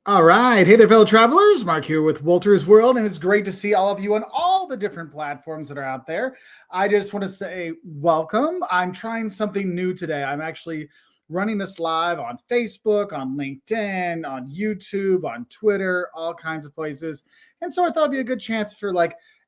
All right. Hey there, fellow travelers. Mark here with Walter's World, and it's great to see all of you on all the different platforms that are out there. I just want to say welcome. I'm trying something new today. I'm actually running this live on Facebook, on LinkedIn, on YouTube, on Twitter, all kinds of places. And so I thought it'd be a good chance for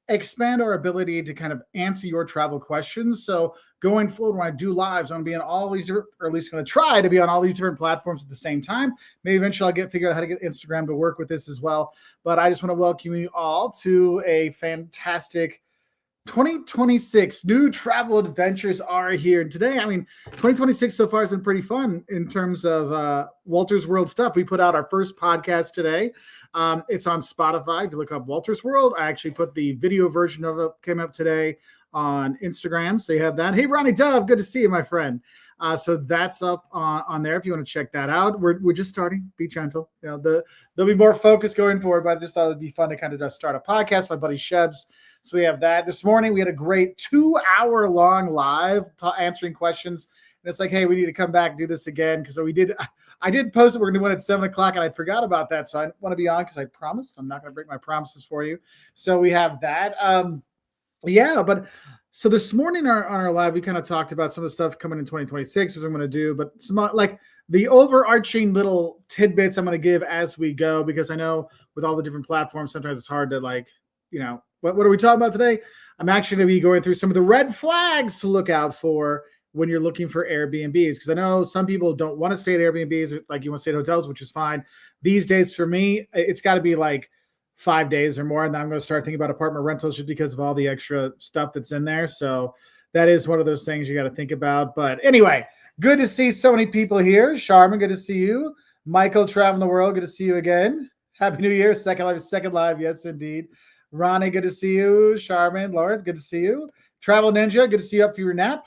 expand our ability to kind of answer your travel questions. So going forward, when I do lives, I'm going to be on all these, or at least going to try to be on all these different platforms at the same time. Maybe eventually I'll figure out how to get Instagram to work with this as well. But I just want to welcome you all to a fantastic 2026. New travel adventures are here. And today, 2026 so far has been pretty fun in terms of Walter's World stuff. We put out our first podcast today. It's on Spotify. If you look up Walter's World, I actually put the video version of it, came up today on Instagram. So you have that. Hey, Ronnie Dove, good to see you, my friend. So that's up on there if you want to check that out. We're just starting. Be gentle. There'll be more focus going forward, but I just thought it'd be fun to kind of just start a podcast. My buddy Shebs. So we have that. This morning we had a great 2-hour long live answering questions. And it's like, hey, we need to come back and do this again because I did post it. We're going to do it at 7:00, and I forgot about that. So I want to be on because I promised. I'm not going to break my promises for you. So we have that. But so this morning on our live, we kind of talked about some of the stuff coming in 2026, which I'm going to do, but some the overarching little tidbits I'm going to give as we go, because I know with all the different platforms, sometimes it's hard to what are we talking about today? I'm actually going to be going through some of the red flags to look out for when you're looking for Airbnbs, because I know some people don't want to stay at Airbnbs, like you want to stay at hotels, which is fine. These days for me, it's got to be like 5 days or more, and then I'm going to start thinking about apartment rentals just because of all the extra stuff that's in there. So that is one of those things you got to think about. But anyway, good to see so many people here. Charmin, good to see you. Michael, traveling the world, good to see you again. Happy New Year. Second live. Yes, indeed. Ronnie, good to see you. Charmin, Lawrence, good to see you. Travel Ninja, good to see you up for your nap.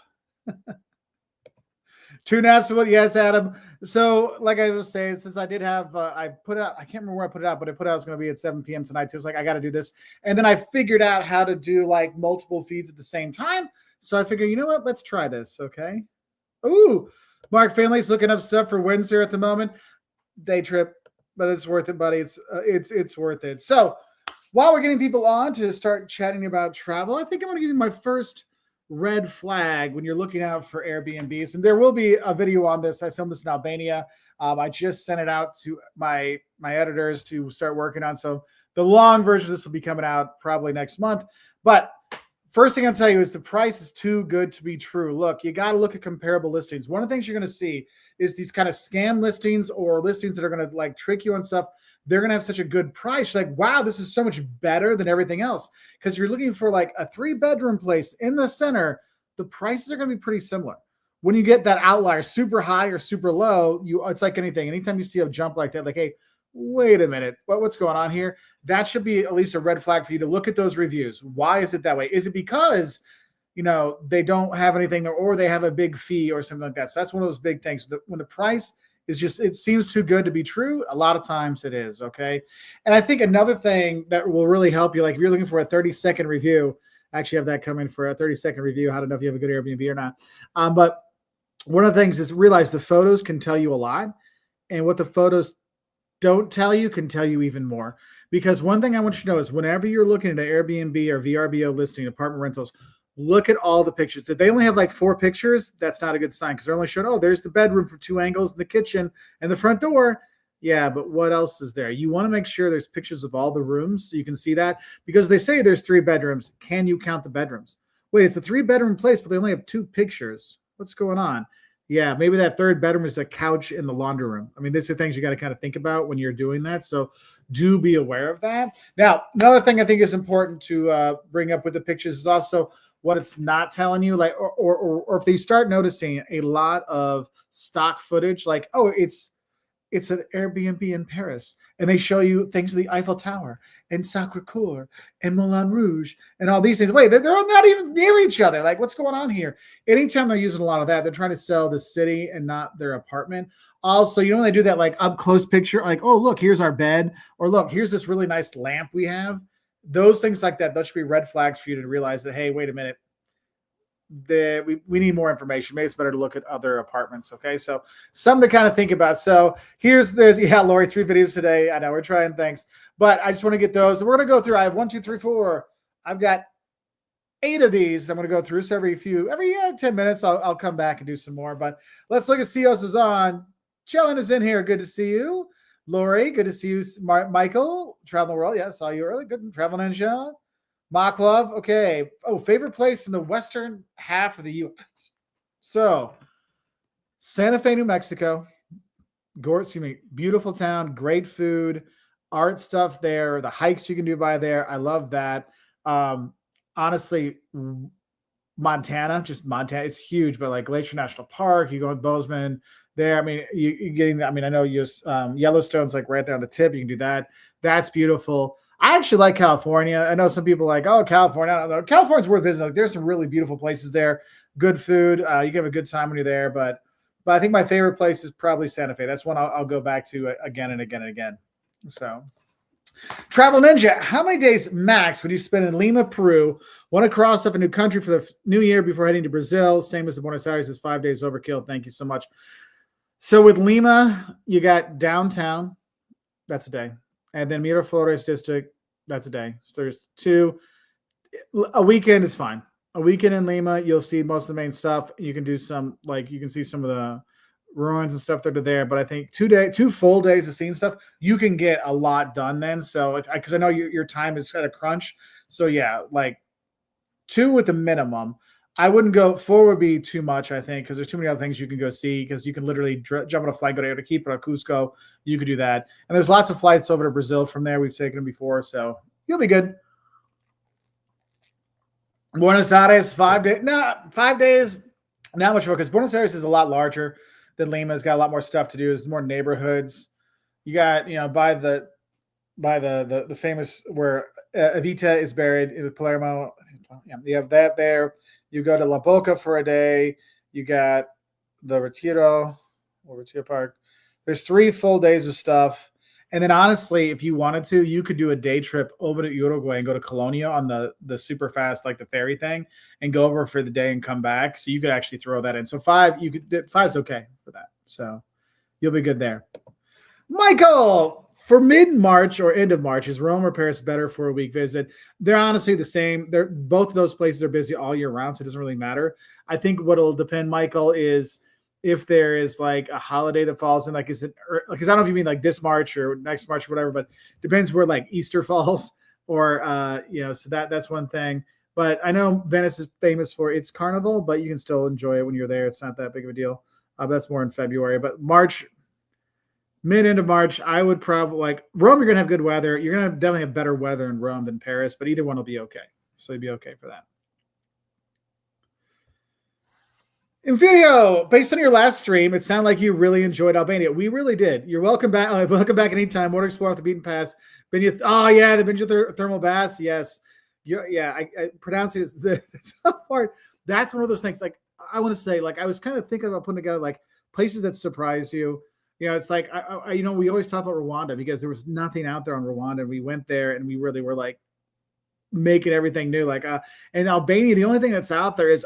2 naps. Yes, Adam. So like I was saying, since I did have, I put out, I can't remember where I put it out, but I put out it's going to be at 7 p.m. tonight too. It's like, I got to do this. And then I figured out how to do like multiple feeds at the same time. So I figured, you know what, let's try this. Okay. Ooh, Mark Finley's looking up stuff for Windsor at the moment. Day trip, but it's worth it, buddy. It's worth it. So while we're getting people on to start chatting about travel, I think I'm going to give you my first red flag when you're looking out for Airbnbs. And there will be a video on this. I filmed this in Albania. I just sent it out to my editors to start working on. So the long version of this will be coming out probably next month. But first thing I'll tell you is the price is too good to be true. Look, you got to look at comparable listings. One of the things you're going to see is these kind of scam listings or listings that are going to trick you on stuff. They're going to have such a good price. You're like, wow, this is so much better than everything else. Because you're looking for like a 3-bedroom place in the center, the prices are going to be pretty similar. When you get that outlier, super high or super low, it's like anything. Anytime you see a jump like that, like, hey, wait a minute, what's going on here? That should be at least a red flag for you to look at those reviews. Why is it that way? Is it because, they don't have anything or they have a big fee or something like that? So that's one of those big things. When the price is just, it seems too good to be true, a lot of times it is, okay? And I think another thing that will really help you, like if you're looking for a 30-second review, I actually have that coming for a 30-second review. I don't know if you have a good Airbnb or not. But one of the things is realize the photos can tell you a lot, and what the photos don't tell you can tell you even more. Because one thing I want you to know is whenever you're looking at an Airbnb or VRBO listing, apartment rentals, look at all the pictures. If they only have like 4 pictures, that's not a good sign because they're only showing, oh, there's the bedroom from 2 angles, the kitchen, and the front door. Yeah, but what else is there? You want to make sure there's pictures of all the rooms so you can see that, because they say there's 3 bedrooms. Can you count the bedrooms? Wait, it's a 3-bedroom place, but they only have 2 pictures. What's going on? Yeah, maybe that 3rd bedroom is a couch in the laundry room. I mean, these are things you got to kind of think about when you're doing that. So do be aware of that. Now, another thing I think is important to bring up with the pictures is also what it's not telling you, like, or if they start noticing a lot of stock footage, like, oh, it's an Airbnb in Paris, and they show you things of the Eiffel Tower and Sacré-Cœur and Moulin Rouge and all these things. Wait, they're all not even near each other. Like, what's going on here? Anytime they're using a lot of that, they're trying to sell the city and not their apartment. Also, when they do that like up close picture, like, oh, look, here's our bed, or look, here's this really nice lamp we have. Those things like that, those should be red flags for you to realize that, hey, wait a minute, we need more information. Maybe it's better to look at other apartments. Okay, so something to kind of think about. So there's Lori, 3 videos today. I know we're trying things, but I just want to get those. We're gonna go through. I have 1, 2, 3, 4. I've got 8 of these I'm going to go through. So every 10 minutes, I'll come back and do some more. But let's look at Cios is on. Chillin is in here. Good to see you. Lori, good to see you. Michael, Travel the World. Yeah, saw you early. Good. Travel Ninja. Mock Love. Okay. Oh, favorite place in the western half of the U.S. So Santa Fe, New Mexico. Beautiful town. Great food. Art stuff there. The hikes you can do by there. I love that. Honestly, Montana, it's huge, but like Glacier National Park, you go with Bozeman there. I mean, you getting that. I mean, I know Yellowstone's like right there on the tip. You can do that. That's beautiful. I actually like California. I know some people are like, oh, California. I don't know. California's worth visiting. Like, there's some really beautiful places there. Good food. You can have a good time when you're there. But I think my favorite place is probably Santa Fe. That's one I'll go back to again and again and again. So. Travel Ninja, how many days max would you spend in Lima, Peru? Want to cross up a new country for the new year before heading to Brazil? Same as the Buenos Aires is 5 days overkill. Thank you so much. So with Lima, you got downtown. That's a day. And then Miraflores district. That's a day. So there's 2. A weekend is fine. A weekend in Lima, you'll see most of the main stuff. You can do some, you can see some of the ruins and stuff that are there, but I think 2 full days of seeing stuff, you can get a lot done then. So because I know your time is at a crunch, so yeah, like 2 with the minimum. I wouldn't go 4 would be too much, I think, because there's too many other things you can go see. Because you can literally jump on a flight, go to Arequipa or Cusco. You could do that, and there's lots of flights over to Brazil from there. We've taken them before, so you'll be good. Buenos Aires 5 days. No, 5 days. Not much more because Buenos Aires is a lot larger than Lima. Has got a lot more stuff to do. There's more neighborhoods. You got, by the famous where Evita is buried in Palermo. Yeah, you have that there. You go to La Boca for a day. You got the Retiro Park. There's 3 full days of stuff. And then honestly, if you wanted to, you could do a day trip over to Uruguay and go to Colonia on the super fast, like the ferry thing, and go over for the day and come back. So you could actually throw that in. So 5's okay for that. So you'll be good there. Michael, for mid-March or end of March, is Rome or Paris better for a week visit? They're honestly the same. Both of those places are busy all year round, so it doesn't really matter. I think what'll depend, Michael, is if there is like a holiday that falls in, like, is it, because I don't know if you mean like this March or next March or whatever, but depends where like Easter falls or, so that's one thing. But I know Venice is famous for its carnival, but you can still enjoy it when you're there. It's not that big of a deal. That's more in February, but March, end of March, I would probably like Rome. You're going to have good weather. You're going to definitely have better weather in Rome than Paris, but either one will be okay. So you'd be okay for that. Infidio, based on your last stream, it sounded like you really enjoyed Albania. We really did. You're welcome back. Welcome back anytime. Want to explore off the beaten path. The benjothermal baths. Yes. I pronounce it as the tough part. That's one of those things. Like, I want to say, like, I was kind of thinking about putting together like places that surprise you. It's like, we always talk about Rwanda because there was nothing out there on Rwanda. And we went there and we really were like making everything new. Like, and Albania, the only thing that's out there is,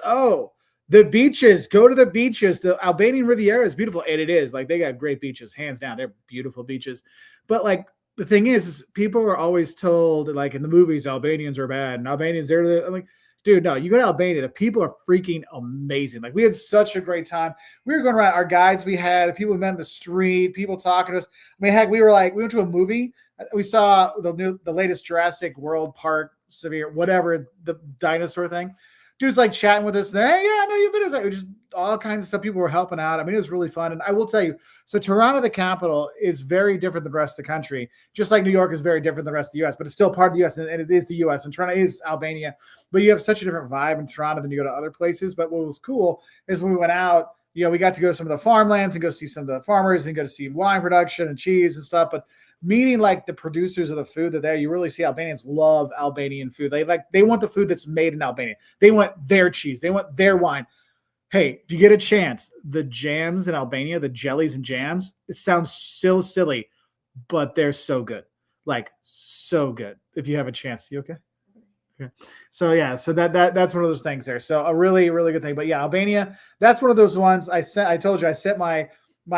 the beaches. Go to the beaches. The Albanian Riviera is beautiful. And it is. Like, they got great beaches, hands down. They're beautiful beaches. But like, the thing is people are always told, like in the movies, Albanians are bad and Albanians, I'm like, dude, no, you go to Albania, the people are freaking amazing. Like, we had such a great time. We were going around, our guides we had, people we met in the street, people talking to us. I mean, heck, we went to a movie. We saw the latest Jurassic World Park, Severe, whatever, the dinosaur thing. Dude's like chatting with us. Hey, yeah, no, you've been like just all kinds of stuff. People were helping out. I mean, it was really fun. And I will tell you, so Toronto, the capital, is very different than the rest of the country. Just like New York is very different than the rest of the U.S., but it's still part of the U.S. and it is the U.S. and Toronto is Albania. But you have such a different vibe in Toronto than you go to other places. But what was cool is when we went out, we got to go to some of the farmlands and go see some of the farmers and go to see wine production and cheese and stuff. But meeting like the producers of the food that there, you really see Albanians love Albanian food. They want the food that's made in Albania. They want their cheese. They want their wine. Hey, if you get a chance, the jams in Albania, the jellies and jams, it sounds so silly, but they're so good. Like, so good. If you have a chance. You okay? So yeah, so that's one of those things there. So a really, really good thing. But yeah, Albania, that's one of those ones I told you I set my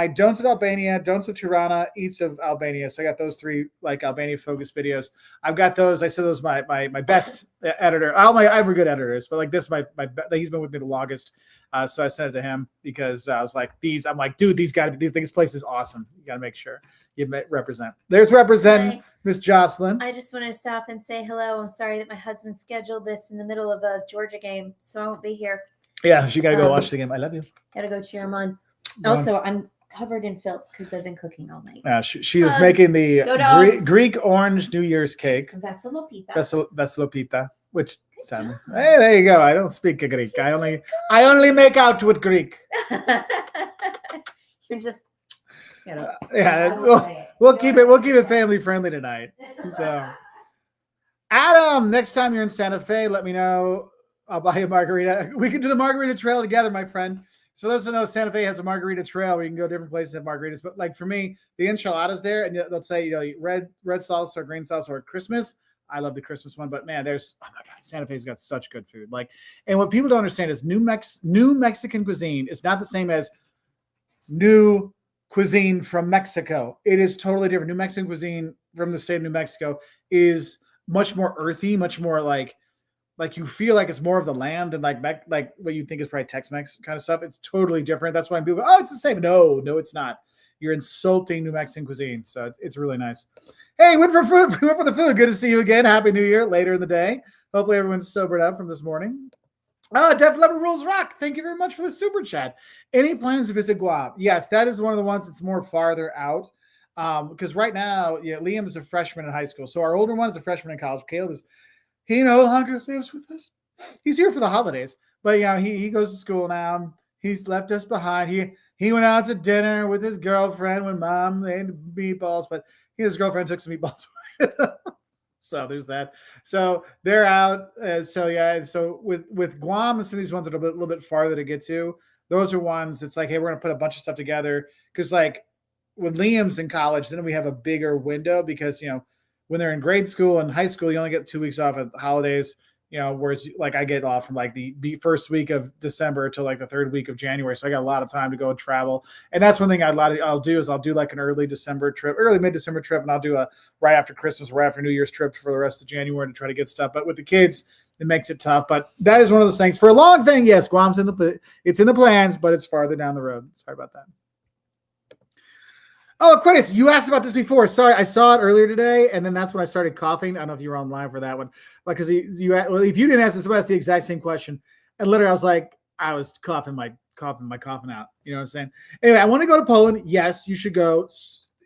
don'ts of Albania, don'ts of Tirana, eats of Albania. So I got those three like Albania focused videos. I've got those. I said those my best editor. I have good editors, but like this my he's been with me the longest. So I sent it to him because I was like I'm like, dude, this place is awesome. You got to make sure you represent. There's representing Miss Jocelyn. I just want to stop and say hello. I'm sorry that my husband scheduled this in the middle of a Georgia game, so I won't be here. Yeah, she got to go watch the game. I love you. Got to go cheer him on. Also, I'm covered in filth because I've been cooking all night. Yeah, she was making the Greek orange New Year's cake. Veselopita, which sound. Hey, there you go. I don't speak Greek. I only make out with Greek. You're just, we'll keep it family friendly tonight. So, Adam, next time you're in Santa Fe, let me know. I'll buy you a margarita. We can do the margarita trail together, my friend. So let's know Santa Fe has a margarita trail where you can go different places and have margaritas. But like for me, the enchiladas there, and they'll say, red salsa or green salsa or Christmas. I love the Christmas one, but man, oh my God, Santa Fe's got such good food. Like, and what people don't understand is New Mexican cuisine is not the same as new cuisine from Mexico. It is totally different. New Mexican cuisine from the state of New Mexico is much more earthy, much more like you feel like it's more of the land than like what you think is probably Tex-Mex kind of stuff. It's totally different. That's why people go, oh, it's the same. No, it's not. You're insulting New Mexican cuisine. So it's really nice. Hey, went for food. We went for the food. Good to see you again. Happy New Year later in the day. Hopefully everyone's sobered up from this morning. Def Leppard Rules Rock. Thank you very much for the super chat. Any plans to visit Guam? Yes, that is one of the ones that's more farther out. Because right now, Liam is a freshman in high school. So our older one is a freshman in college. Caleb he no longer lives with us. He's here for the holidays, but he goes to school now. He's left us behind. He went out to dinner with his girlfriend when mom made meatballs, but his girlfriend took some meatballs away. So there's that. So they're out. So with Guam and some of these ones that are a little bit farther to get to, those are ones it's like, hey, we're gonna put a bunch of stuff together because like when Liam's in college, then we have a bigger window because when they're in grade school and high school, you only get 2 weeks off at holidays, whereas like I get off from like the first week of December to like the third week of January. So I got a lot of time to go and travel. And that's one thing I'll do like an early mid-December trip, and I'll do a right after Christmas, right after New Year's trip for the rest of January to try to get stuff. But with the kids, it makes it tough. But that is one of those things for a long thing. Yes, Guam's in the plans, but it's farther down the road. Sorry about that. Oh, Aquinas, you asked about this before. Sorry, I saw it earlier today, and then that's when I started coughing. I don't know if you were online for that one, because if you didn't ask this, somebody asked the exact same question, and literally I was coughing my coughing out. You know what I'm saying? Anyway, I want to go to Poland. Yes, you should go.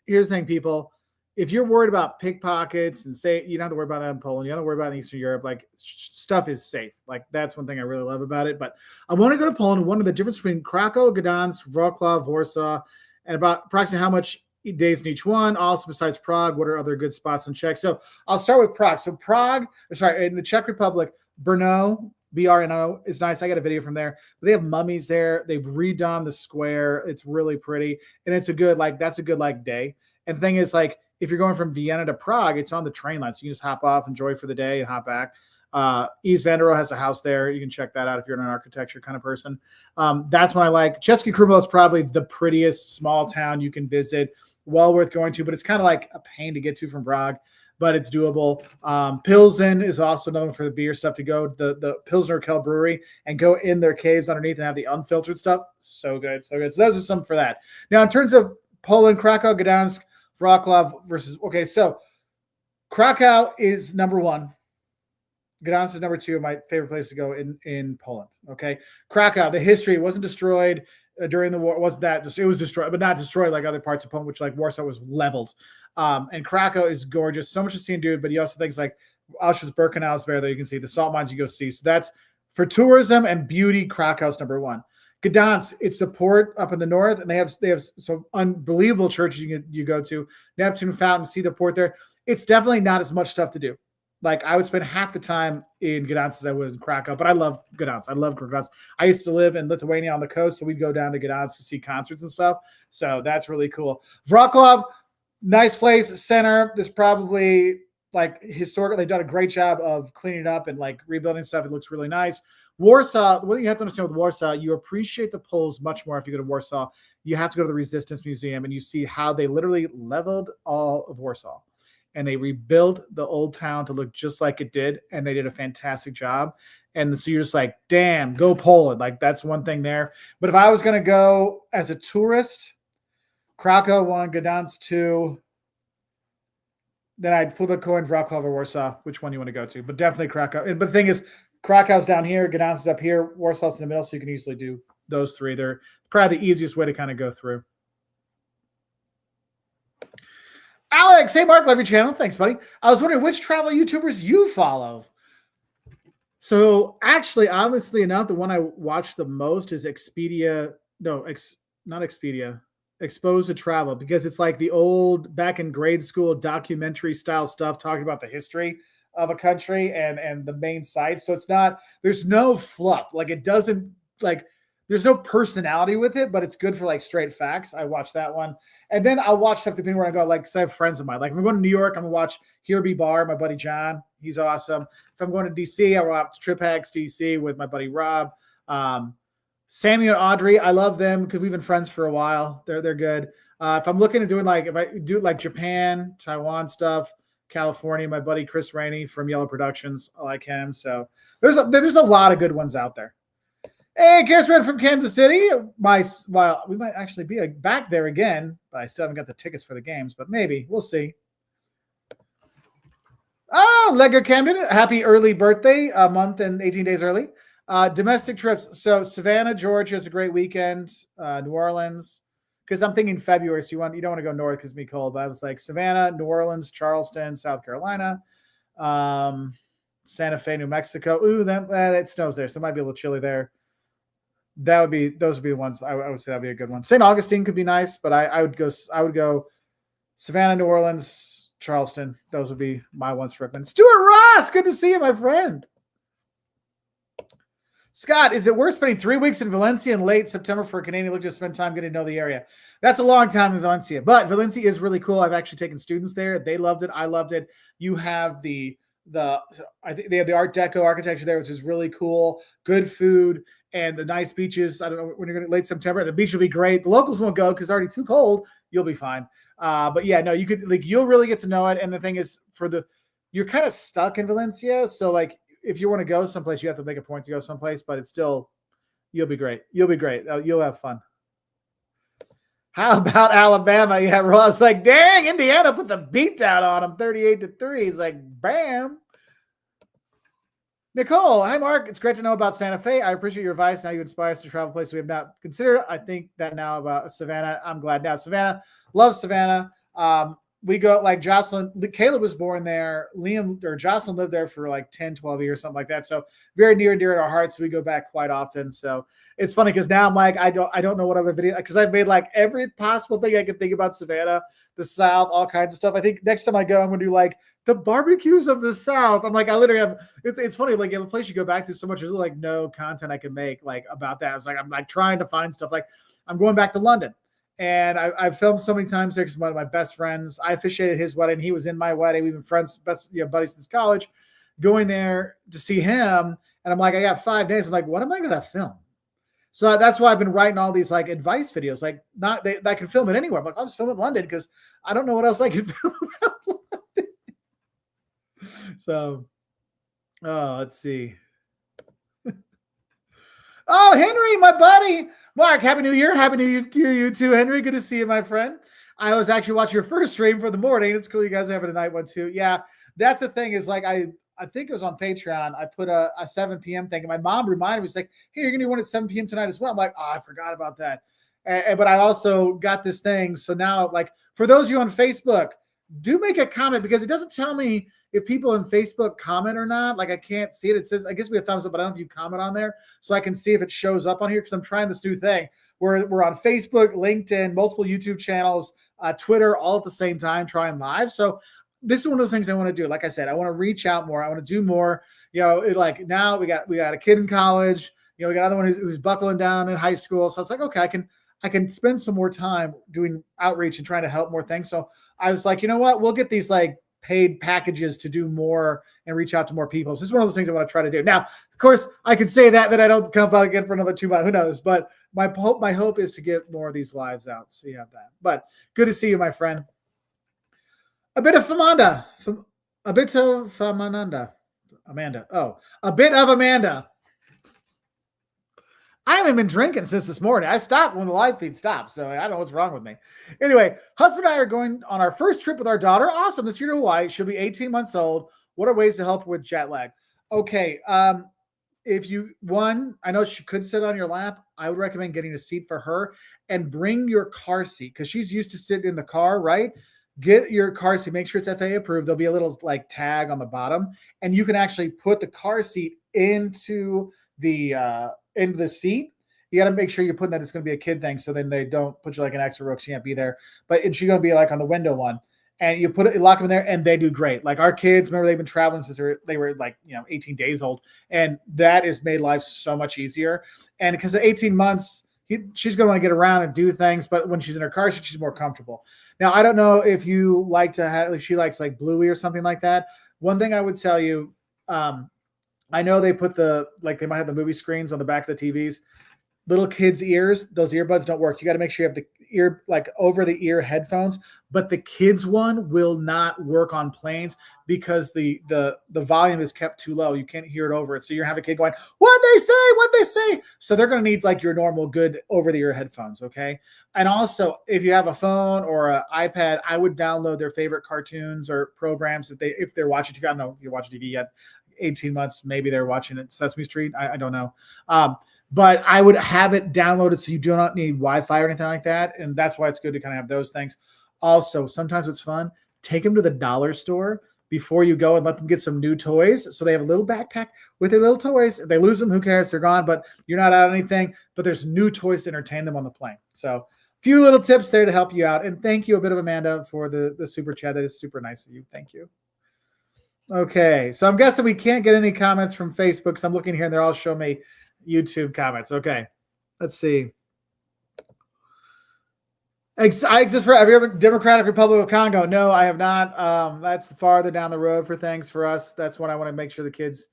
Here's the thing, people. If you're worried about pickpockets and you don't have to worry about that in Poland. You don't have to worry about it in Eastern Europe. Like stuff is safe. Like that's one thing I really love about it. But I want to go to Poland. One of the difference between Krakow, Gdansk, Wrocław, Warsaw, and about approximately how much days in each one. Also, besides Prague, what are other good spots in Czech? So I'll start with Prague. So in the Czech Republic, Brno, BRNO is nice. I got a video from there. They have mummies there. They've redone the square. It's really pretty. And it's that's a good day. And the thing is, like, if you're going from Vienna to Prague, it's on the train line. So you can just hop off, enjoy for the day, and hop back. East Vanderbilt has a house there. You can check that out if you're an architecture kind of person. That's what I like. Český Krumlov is probably the prettiest small town you can visit. Well worth going to, but it's kind of like a pain to get to from Prague, but it's doable. Pilsen is also another one for the beer stuff to go. The Pilsner Urquell Brewery and go in their caves underneath and have the unfiltered stuff. So good. So those are some for that. Now, in terms of Poland, Krakow, Gdansk, Wrocław so Krakow is number one. Gdansk is number two, my favorite place to go in Poland. Okay. Krakow, the history wasn't destroyed during the war. It was destroyed, but not destroyed like other parts of Poland, which like Warsaw was leveled. And Krakow is gorgeous. So much to see and do, but you also things like Auschwitz-Birkenau is there that you can see. The salt mines you go see. So that's for tourism and beauty. Krakow's number one. Gdansk, it's the port up in the north, and they have some unbelievable churches you go to. Neptune Fountain, see the port there. It's definitely not as much stuff to do. Like I would spend half the time in Gdansk as I was in Krakow, but I love Gdansk. I love Gdansk. I used to live in Lithuania on the coast, so we'd go down to Gdansk to see concerts and stuff. So that's really cool. Wrocław, nice place, center. There's probably like historically, they've done a great job of cleaning it up and like rebuilding stuff. It looks really nice. Warsaw, what you have to understand with Warsaw, you appreciate the Poles much more if you go to Warsaw. You have to go to the Resistance Museum and you see how they literally leveled all of Warsaw and they rebuilt the old town to look just like it did. And they did a fantastic job. And so you're just like, damn, go Poland. Like that's one thing there. But if I was going to go as a tourist, Krakow 1, Gdansk 2, then I'd flip a coin for Krakow or Warsaw, which one you want to go to. But definitely Krakow. But the thing is, Krakow's down here, Gdansk is up here, Warsaw's in the middle, so you can easily do those three. They're probably the easiest way to kind of go through. Alex, hey Mark, love your channel. Thanks, buddy. I was wondering which travel YouTubers you follow. So actually, honestly enough, the one I watch the most is Expedia. No, not Expedia. Exposed to Travel, because it's like the old back in grade school documentary style stuff talking about the history of a country and the main sites. So it's not, there's no fluff. Like it doesn't like, there's no personality with it, but it's good for like straight facts. I watch that one. And then I'll watch stuff depending where I go. Like, so I have friends of mine. Like if I'm going to New York, I'm going to watch Here Be Bar, my buddy John. He's awesome. If I'm going to DC, I'll watch Trip Hacks DC with my buddy Rob. Sammy and Audrey, I love them because we've been friends for a while. They're good. If I'm looking at doing like, if I do like Japan, Taiwan stuff, California, my buddy Chris Rainey from Yellow Productions, I like him. So there's a lot of good ones out there. Hey, Red from Kansas City. Well, we might actually be back there again, but I still haven't got the tickets for the games, but maybe we'll see. Oh, Ledger Camden, happy early birthday, a month and 18 days early. Domestic trips. So Savannah, Georgia is a great weekend. New Orleans, because I'm thinking February. So you don't want to go north because it's be cold. But I was like Savannah, New Orleans, Charleston, South Carolina, Santa Fe, New Mexico. Ooh, that snows there, so it might be a little chilly there. Those would be the ones I would say that'd be a good one. St. Augustine could be nice, but I would go Savannah, New Orleans, Charleston. Those would be my ones to recommend. Stuart Ross, good to see you, my friend. Scott, is it worth spending 3 weeks in Valencia in late September for a Canadian look to spend time getting to know the area? That's a long time in Valencia, but Valencia is really cool. I've actually taken students there. They loved it. I loved it. You have I think they have the Art Deco architecture there, which is really cool. Good food and the nice beaches. I don't know when you're going to late September. The beach will be great. The locals won't go because it's already too cold. You'll be fine. But yeah, no, you'll really get to know it. And the thing is, you're kind of stuck in Valencia, so like, if you want to go someplace, you have to make a point to go someplace, but it's still, you'll be great. You'll be great. You'll have fun. How about Alabama? Yeah, Ross like, dang, Indiana put the beat down on them, 38-3. He's like, bam. Nicole, hi, Mark. It's great to know about Santa Fe. I appreciate your advice. Now you inspire us to travel places we have not considered. I think that now about Savannah. I'm glad now. Savannah, love Savannah. We go like Jocelyn, Caleb was born there. Jocelyn lived there for like 10, 12 years, something like that. So very near and dear to our hearts. So we go back quite often. So it's funny because now I'm like, I don't know what other video, because I've made like every possible thing I can think about Savannah, the South, all kinds of stuff. I think next time I go, I'm going to do like the barbecues of the South. I'm like, I literally have, it's funny. Like you have a place you go back to so much. There's like no content I can make like about that. I was like, I'm like trying to find stuff. Like I'm going back to London. And I've filmed so many times there because one of my best friends, I officiated his wedding. He was in my wedding. We've been friends, best buddies since college. Going there to see him, and I'm like, I got 5 days. I'm like, what am I gonna film? So that's why I've been writing all these like advice videos. Like, I can film it anywhere. I'm like, I'll just film it in London because I don't know what else I can film about London. So, let's see. Oh, Henry, my buddy. Mark, Happy New Year. Happy New Year to you too, Henry. Good to see you, my friend. I was actually watching your first stream for the morning. It's cool you guys are having a night one too. Yeah, that's the thing is like I think it was on Patreon. I put a 7 p.m. thing, and my mom reminded me, she's like, hey, you're going to do one at 7 p.m. tonight as well. I'm like, oh, I forgot about that. But I also got this thing. So now, like, for those of you on Facebook, do make a comment because it doesn't tell me if people on Facebook comment or not. Like I can't see it. It says, I guess we have thumbs up, but I don't know if you comment on there. So I can see if it shows up on here because I'm trying this new thing where we're on Facebook, LinkedIn, multiple YouTube channels, Twitter, all at the same time, trying live. So this is one of those things I want to do. Like I said, I want to reach out more. I want to do more. You know, like now we got a kid in college. You know, we got another one who's buckling down in high school. So it's like, okay, I can spend some more time doing outreach and trying to help more things. So I was like, you know what? We'll get these like paid packages to do more and reach out to more people. So this is one of those things I want to try to do. Now, of course, I could say that I don't come back again for another 2 months. Who knows? But my hope is to get more of these lives out. So you have that. But good to see you, my friend. A bit of Famanda. A bit of Famananda. Amanda. Oh, a bit of Amanda. I haven't been drinking since this morning. I stopped when the live feed stopped, so I don't know what's wrong with me. Anyway, husband and I are going on our first trip with our daughter. Awesome. This year to Hawaii. She'll be 18 months old. What are ways to help with jet lag? Okay. If you, I know she could sit on your lap. I would recommend getting a seat for her and bring your car seat because she's used to sitting in the car, right? Get your car seat. Make sure it's FAA approved. There'll be a little like tag on the bottom, and you can actually put the car seat into the seat. You got to make sure you're putting that it's going to be a kid thing, so then they don't put you like an extra row. She can't be there, but she's going to be like on the window one, and you put it, you lock them in there, and they do great. Like our kids, remember they've been traveling since they were like 18 days old, and that has made life so much easier. And because of 18 months, she's going to want to get around and do things, but when she's in her car seat, she's more comfortable. Now I don't know if you like to have, if she likes like Bluey or something like that. One thing I would tell you. I know they put they might have the movie screens on the back of the TVs. Little kids' ears, those earbuds don't work. You got to make sure you have the ear, like over the ear headphones, but the kids one will not work on planes because the volume is kept too low. You can't hear it over it. So you're gonna have a kid going, what they say. So they're going to need like your normal good over the ear headphones. Okay. And also if you have a phone or an iPad, I would download their favorite cartoons or programs if they're watching TV. I don't know if you're watching TV yet. 18 months, maybe they're watching it Sesame Street. I don't know. But I would have it downloaded so you do not need Wi-Fi or anything like that. And that's why it's good to kind of have those things. Also, sometimes it's fun. Take them to the dollar store before you go and let them get some new toys. So they have a little backpack with their little toys. If they lose them, who cares? They're gone, but you're not out anything. But there's new toys to entertain them on the plane. So a few little tips there to help you out. And thank you a bit of Amanda for the super chat. That is super nice of you. Thank you. Okay, so I'm guessing we can't get any comments from Facebook. So I'm looking here and they're all showing me YouTube comments. Okay, let's see. I exist for. Have you ever Democratic Republic of Congo? No, I have not. That's farther down the road for things for us. That's when I want to make sure the kids.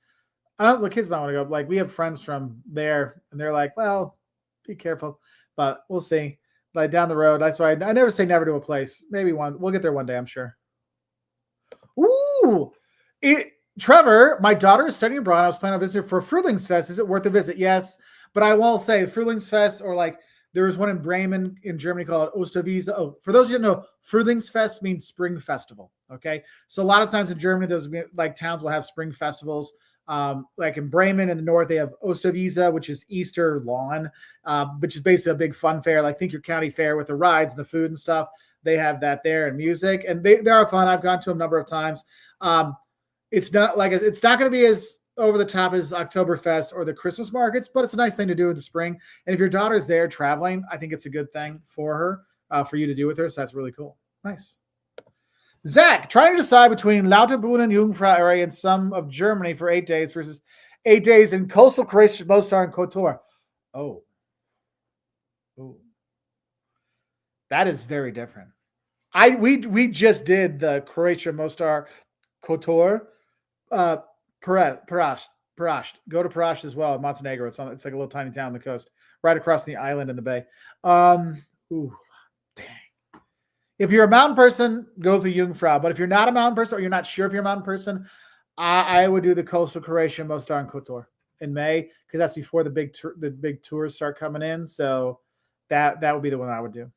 The kids might want to go. Like we have friends from there, and they're like, "Well, be careful," but we'll see. Like down the road. That's why I never say never to a place. Maybe one. We'll get there one day. I'm sure. Ooh. Trevor, my daughter is studying abroad. I was planning on visiting for Frühlingsfest. Is it worth a visit? Yes. But I will say Frühlingsfest, or like there was one in Bremen in Germany called Osterwiese. Oh, for those of you who know, Frühlingsfest means spring festival. Okay. So a lot of times in Germany, those like towns will have spring festivals. Like in Bremen in the north, they have Osterwiese, which is Easter lawn, which is basically a big fun fair. Like think your county fair with the rides and the food and stuff. They have that there and music, and they are fun. I've gone to them a number of times. It's not going to be as over the top as Oktoberfest or the Christmas markets, but it's a nice thing to do in the spring. And if your daughter's there traveling, I think it's a good thing for her, for you to do with her. So that's really cool. Nice. Zach, trying to decide between Lauterbrunnen and Jungfrau and some of Germany for 8 days versus 8 days in coastal Croatia, Mostar, and Kotor. Oh. That is very different. We just did the Croatia, Mostar, Kotor, Parash. Go to Parash as well in Montenegro. It's like a little tiny town on the coast, right across the island in the bay. Dang. If you're a mountain person, go to Jungfrau. But if you're not a mountain person or you're not sure if you're a mountain person, I would do the coastal Croatia, Mostar, and Kotor in May because that's before the big tours start coming in. So that would be the one I would do.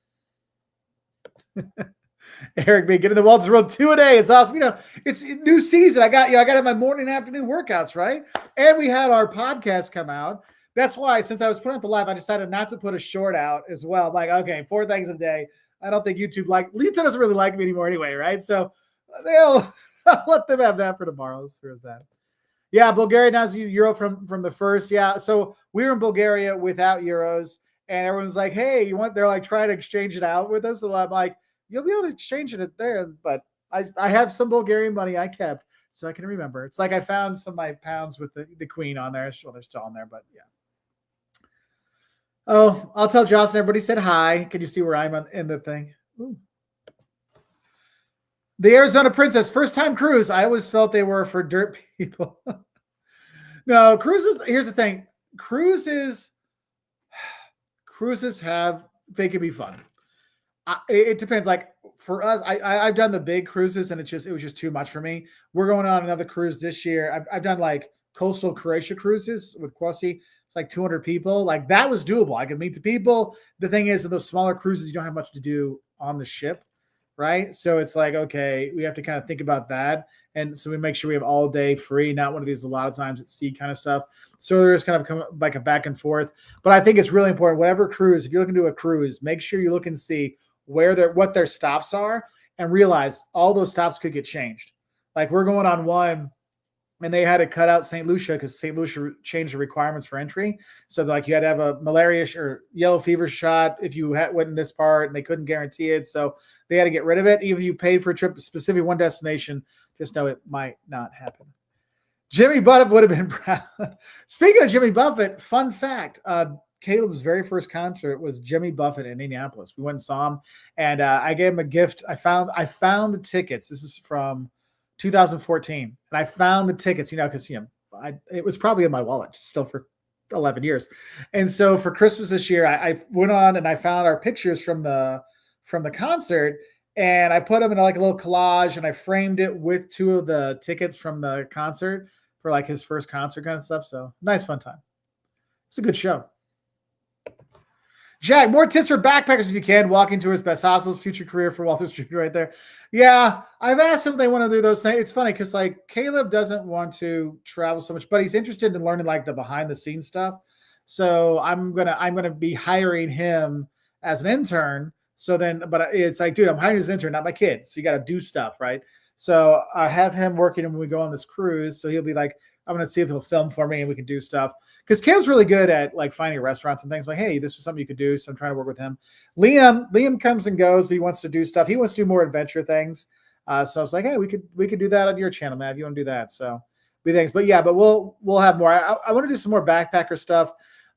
Eric B, get in the Wellness World 2 a day. It's awesome. It's a new season. I got to have my morning and afternoon workouts, right? And we had our podcast come out. That's why, since I was putting up the live, I decided not to put a short out as well. I'm like, okay, 4 things a day. I don't think YouTube doesn't really like me anymore anyway, right? So I'll let them have that for tomorrow. So there's that. Yeah, Bulgaria now is euro from the first. Yeah, so we were in Bulgaria without euros, and everyone's like, hey, you want? They're like trying to exchange it out with us. So I'm like, you'll be able to exchange it there, but I have some Bulgarian money I kept so I can remember. It's like I found some of my pounds with the queen on there. Well, they're still on there, but yeah. Oh, I'll tell Jocelyn everybody said hi. Can you see where I'm in the thing? Ooh. The Arizona Princess, first time cruise. I always felt they were for dirt people. No, cruises. Here's the thing: cruises have they can be fun. It depends. Like for us, I've done the big cruises and it was just too much for me. We're going on another cruise this year. I've done like coastal Croatia cruises with Kwasi. It's like 200 people. Like that was doable. I could meet the people. The thing is, with those smaller cruises, you don't have much to do on the ship, right? So it's like, okay, we have to kind of think about that. And so we make sure we have all day free, not one of these a lot of times at sea kind of stuff. So there's kind of like a back and forth. But I think it's really important, whatever cruise, if you're looking to do a cruise, make sure you look and see what their stops are and realize all those stops could get changed. Like we're going on one and they had to cut out St. Lucia because St. Lucia changed the requirements for entry. So like you had to have a malaria or yellow fever shot if you went in this part, and they couldn't guarantee it. So they had to get rid of it. Even if you paid for a trip to specifically one destination, just know it might not happen. Jimmy Buffett would have been proud. Speaking of Jimmy Buffett, fun fact, Caleb's very first concert was Jimmy Buffett in Indianapolis. We went and saw him, and I gave him a gift. I found the tickets. This is from 2014, and I found the tickets. Because it was probably in my wallet still for 11 years, and so for Christmas this year, I went on and I found our pictures from the concert, and I put them in like a little collage, and I framed it with 2 of the tickets from the concert for like his first concert kind of stuff. So nice, fun time. It's a good show. Jack, more tips for backpackers if you can. Walking tours, best hostels, future career for Walter Street right there. Yeah, I've asked him if they want to do those things. It's funny because like Caleb doesn't want to travel so much, but he's interested in learning like the behind the scenes stuff. So I'm gonna be hiring him as an intern. So then, but it's like, dude, I'm hiring as an intern, not my kid. So you got to do stuff, right? So I have him working when we go on this cruise. So he'll be like, I'm going to see if he'll film for me and we can do stuff. Because Cam's really good at like finding restaurants and things like, hey, this is something you could do. So I'm trying to work with him. Liam comes and goes. He wants to do stuff. He wants to do more adventure things. So I was like, hey, we could do that on your channel, man. If you want to do that. So we things. But yeah, but we'll have more. I want to do some more backpacker stuff.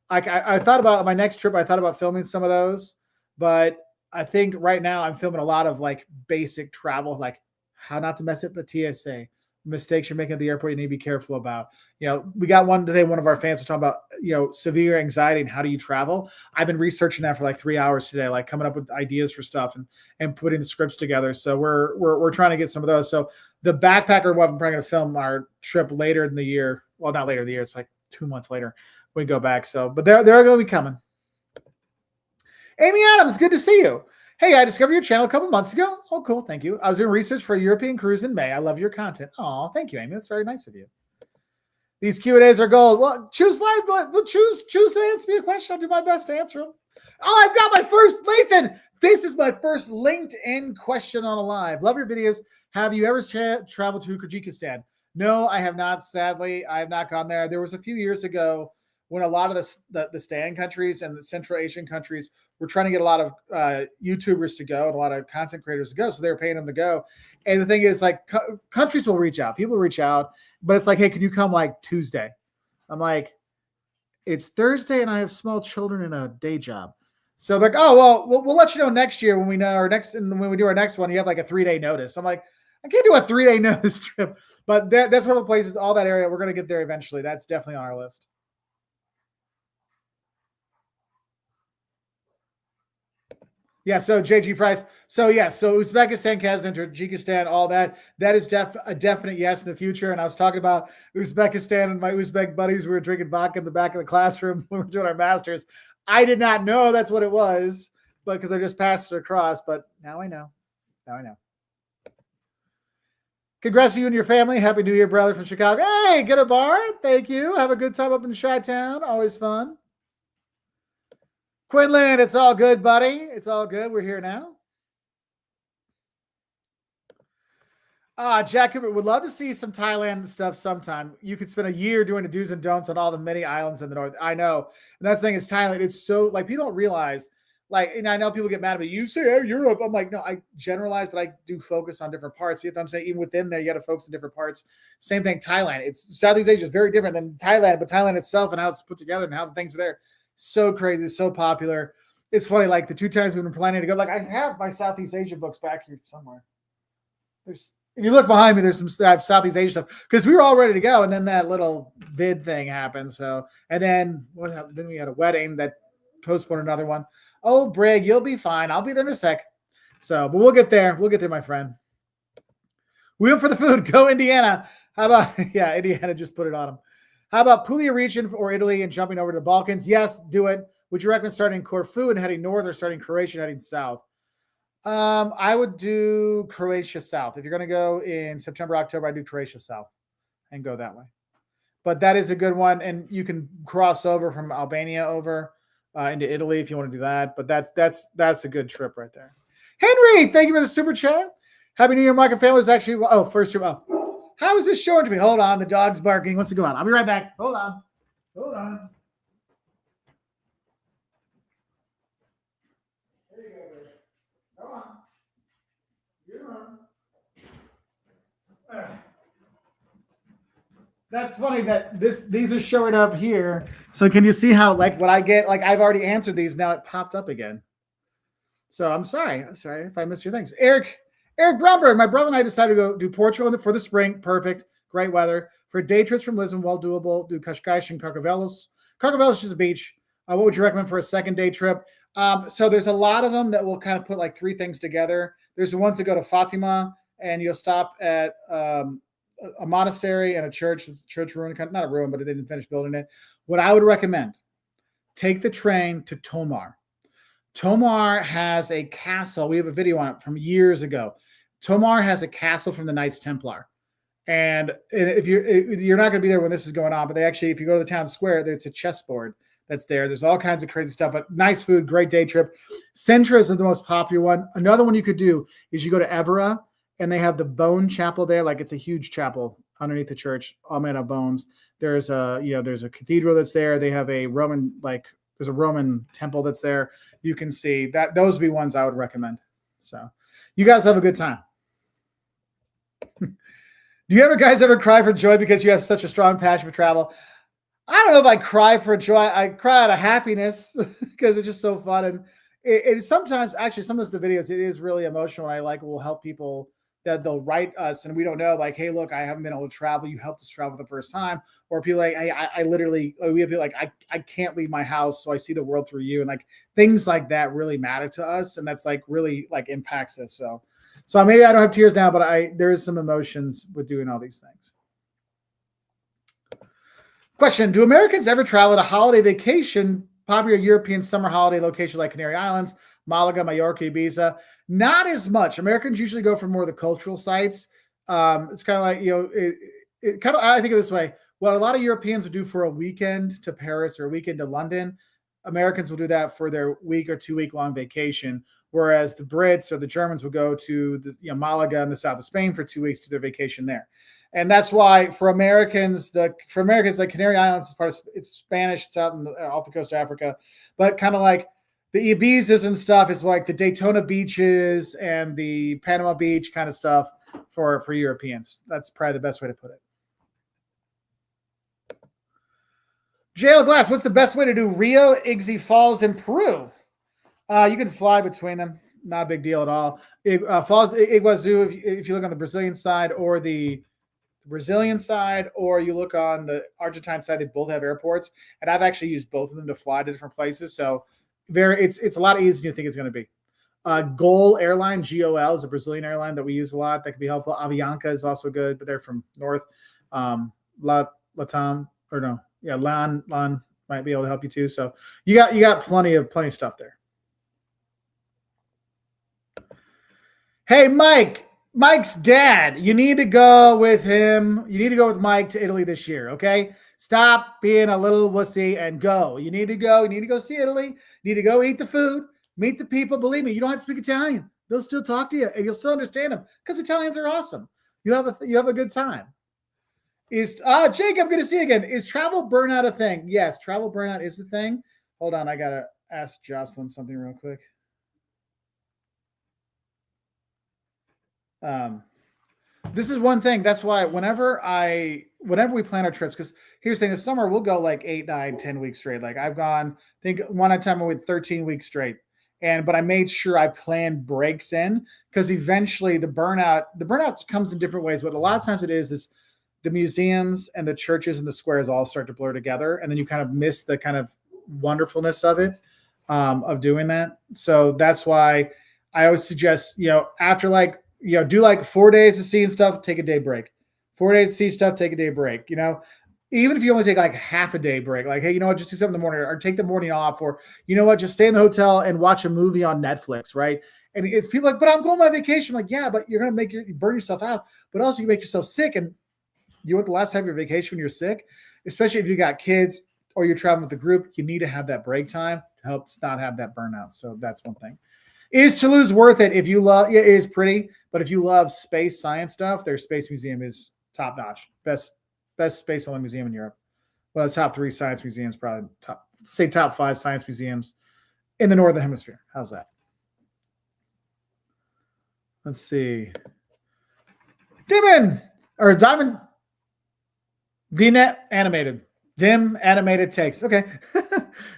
I thought about my next trip. I thought about filming some of those, but I think right now I'm filming a lot of like basic travel, like how not to mess up the TSA, mistakes you're making at the airport you need to be careful about. We got one today, one of our fans was talking about, severe anxiety and how do you travel. I've been researching that for like 3 hours today, like coming up with ideas for stuff and putting the scripts together. So we're trying to get some of those. So the backpacker, I'm probably going to film our trip later in the year. Well, not later in the year. It's like 2 months later we go back. So, but they're going to be coming. Amy Adams, good to see you. Hey, I discovered your channel a couple months ago. Oh, cool. Thank you. I was doing research for a European cruise in May. I love your content. Oh, thank you, Amy. That's very nice of you. These Q&As are gold. Well, choose live. Choose to answer me a question. I'll do my best to answer them. Oh, I've got my first, Lathan. This is my first LinkedIn question on a live. Love your videos. Have you ever traveled to Kyrgyzstan? No, I have not. Sadly, I have not gone there. There was a few years ago when a lot of the STAN countries and the Central Asian countries were trying to get a lot of YouTubers to go and a lot of content creators to go. So they were paying them to go. And the thing is, like, countries will reach out. People reach out. But it's like, hey, can you come like Tuesday? I'm like, it's Thursday and I have small children and a day job. So they're like, oh, well, we'll let you know next year when we know our next, and when we do our next one, you have like a 3-day notice. I'm like, I can't do a 3-day notice trip. But that's one of the places, all that area, we're going to get there eventually. That's definitely on our list. Yeah, so JG Price. So yeah, so Uzbekistan, Kazakhstan, Tajikistan, all that. That is a definite yes in the future. And I was talking about Uzbekistan and my Uzbek buddies. We were drinking vodka in the back of the classroom when we were doing our masters. I did not know that's what it was, but because I just passed it across. But now I know. Now I know. Congrats to you and your family. Happy New Year, brother from Chicago. Hey, get a bar. Thank you. Have a good time up in Chi-Town. Always fun. Quinlan, it's all good, buddy. It's all good. We're here now. Jack would love to see some Thailand stuff sometime. You could spend a year doing the do's and don'ts on all the many islands in the north. I know. And that's the thing is Thailand. It's so, like, people don't realize, like, and I know people get mad at me. You say, hey, Europe. I'm like, no, I generalize, but I do focus on different parts. But I'm saying even within there, you got to focus on different parts. Same thing, Thailand. It's Southeast Asia is very different than Thailand, but Thailand itself and how it's put together and how the things are there. So crazy, so popular. It's funny, like the 2 times we've been planning to go, like I have my Southeast Asia books back here somewhere. if you look behind me, there's some Southeast Asia stuff because we were all ready to go, and then that little vid thing happened. So, and then what happened? Then we had a wedding that postponed another one. Oh, Brig, you'll be fine. I'll be there in a sec. So, but we'll get there. We'll get there, my friend. We went for the food. Go Indiana. How about Indiana just put it on them. How about Puglia region or Italy and jumping over to the Balkans? Yes, do it. Would you recommend starting in Corfu and heading north or starting Croatia and heading south? I would do Croatia south. If you're going to go in September, October, I do Croatia south and go that way. But that is a good one. And you can cross over from Albania over into Italy if you want to do that. But that's a good trip right there. Henry, thank you for the super chat. Happy New Year, Mike and family. Was actually, first trip. Oh, how is this showing to me? Hold on. The dog's barking. He wants to go on. I'll be right back. Hold on. Hold on. There you go, baby. Come on. You're on. That's funny that these are showing up here. So can you see how like what I get? Like I've already answered these. Now it popped up again. So I'm sorry. If I missed your things. Eric Bromberg, my brother and I decided to go do Portugal for the spring. Perfect. Great weather. For day trips from Lisbon, well doable. Do Cascais and Carcavelos. Carcavelos is just a beach. What would you recommend for a second day trip? So there's a lot of them that will kind of put like three things together. There's the ones that go to Fatima and you'll stop at a monastery and a church. It's a church ruin, not a ruin, but they didn't finish building it. What I would recommend, take the train to Tomar. Tomar has a castle. We have a video on it from years ago. Tomar has a castle from the Knights Templar. And if you're not going to be there when this is going on, but they actually, if you go to the town square, it's a chessboard that's there. There's all kinds of crazy stuff, but nice food, great day trip. Sintra is the most popular one. Another one you could do is you go to Evora and they have the bone chapel there. Like it's a huge chapel underneath the church, all made of bones. There's a cathedral that's there. They have a there's a Roman temple that's there. You can see that. Those would be ones I would recommend. So you guys have a good time. Do you guys ever cry for joy because you have such a strong passion for travel? I don't know if I cry for joy. I cry out of happiness because it's just so fun. And it sometimes, actually, some of the videos, it is really emotional. I will help people that they'll write us and we don't know, like, hey, look, I haven't been able to travel. You helped us travel the first time. Or people like, hey, we have people like, I can't leave my house. So I see the world through you. And like things like that really matter to us. And that's like really like impacts us. So maybe I don't have tears now, but there is some emotions with doing all these things. Question: do Americans ever travel to holiday vacation, popular European summer holiday location like Canary Islands, Malaga, Mallorca, Ibiza? Not as much. Americans usually go for more of the cultural sites. It's kind of like, I think of it this way. What a lot of Europeans would do for a weekend to Paris or a weekend to London, Americans will do that for their week or 2 week long vacation. Whereas the Brits or the Germans would go to Malaga in the south of Spain for 2 weeks to their vacation there. And that's why for Americans, like Canary Islands is it's Spanish. It's out off the coast of Africa, but kind of like the Ibizas and stuff is like the Daytona beaches and the Panama Beach kind of stuff for Europeans. That's probably the best way to put it. JL Glass, what's the best way to do Rio Ixi Falls in Peru? You can fly between them. Not a big deal at all. Falls Iguazu, if you look on the Brazilian side or the Brazilian side, or you look on the Argentine side, they both have airports. And I've actually used both of them to fly to different places. So it's a lot easier than you think it's going to be. GOL airline, GOL, is a Brazilian airline that we use a lot. That can be helpful. Avianca is also good, but they're from North. LATAM, or no. Yeah, LAN might be able to help you too. So you got plenty of stuff there. Hey, Mike's dad. You need to go with him. You need to go with Mike to Italy this year, okay? Stop being a little wussy and go. You need to go. You need to go see Italy. You need to go eat the food, meet the people. Believe me, you don't have to speak Italian. They'll still talk to you, and you'll still understand them because Italians are awesome. You have a good time. Jake, I'm going to see you again. Is travel burnout a thing? Yes, travel burnout is a thing. Hold on, I got to ask Jocelyn something real quick. This is one thing. That's why whenever we plan our trips, because here's the thing, this summer we'll go like 8, 9, 10 weeks straight. Like I've gone, I think one time I went 13 weeks straight. but I made sure I planned breaks in, because eventually the burnout comes in different ways. What a lot of times it is the museums and the churches and the squares all start to blur together, and then you kind of miss the kind of wonderfulness of it, of doing that. So that's why I always suggest, after do like 4 days of seeing stuff, take a day break. 4 days to see stuff, take a day break. Even if you only take like half a day break, like, hey, you know what, just do something in the morning, or take the morning off, or you know what, just stay in the hotel and watch a movie on Netflix, right? And it's people like, but I'm going on vacation. I'm like, yeah, but you're gonna you burn yourself out, but also you make yourself sick. And you want the last time of your vacation when you're sick, especially if you got kids or you're traveling with the group, you need to have that break time to help not have that burnout. So that's one thing. Is Toulouse worth it? If you love, it is pretty, but if you love space science stuff, their space museum is top notch. Best space only museum in Europe. Well, the top 3 science museums, probably top 5 science museums in the Northern Hemisphere. How's that? Let's see. Diamond DNet animated. Dim animated takes. Okay.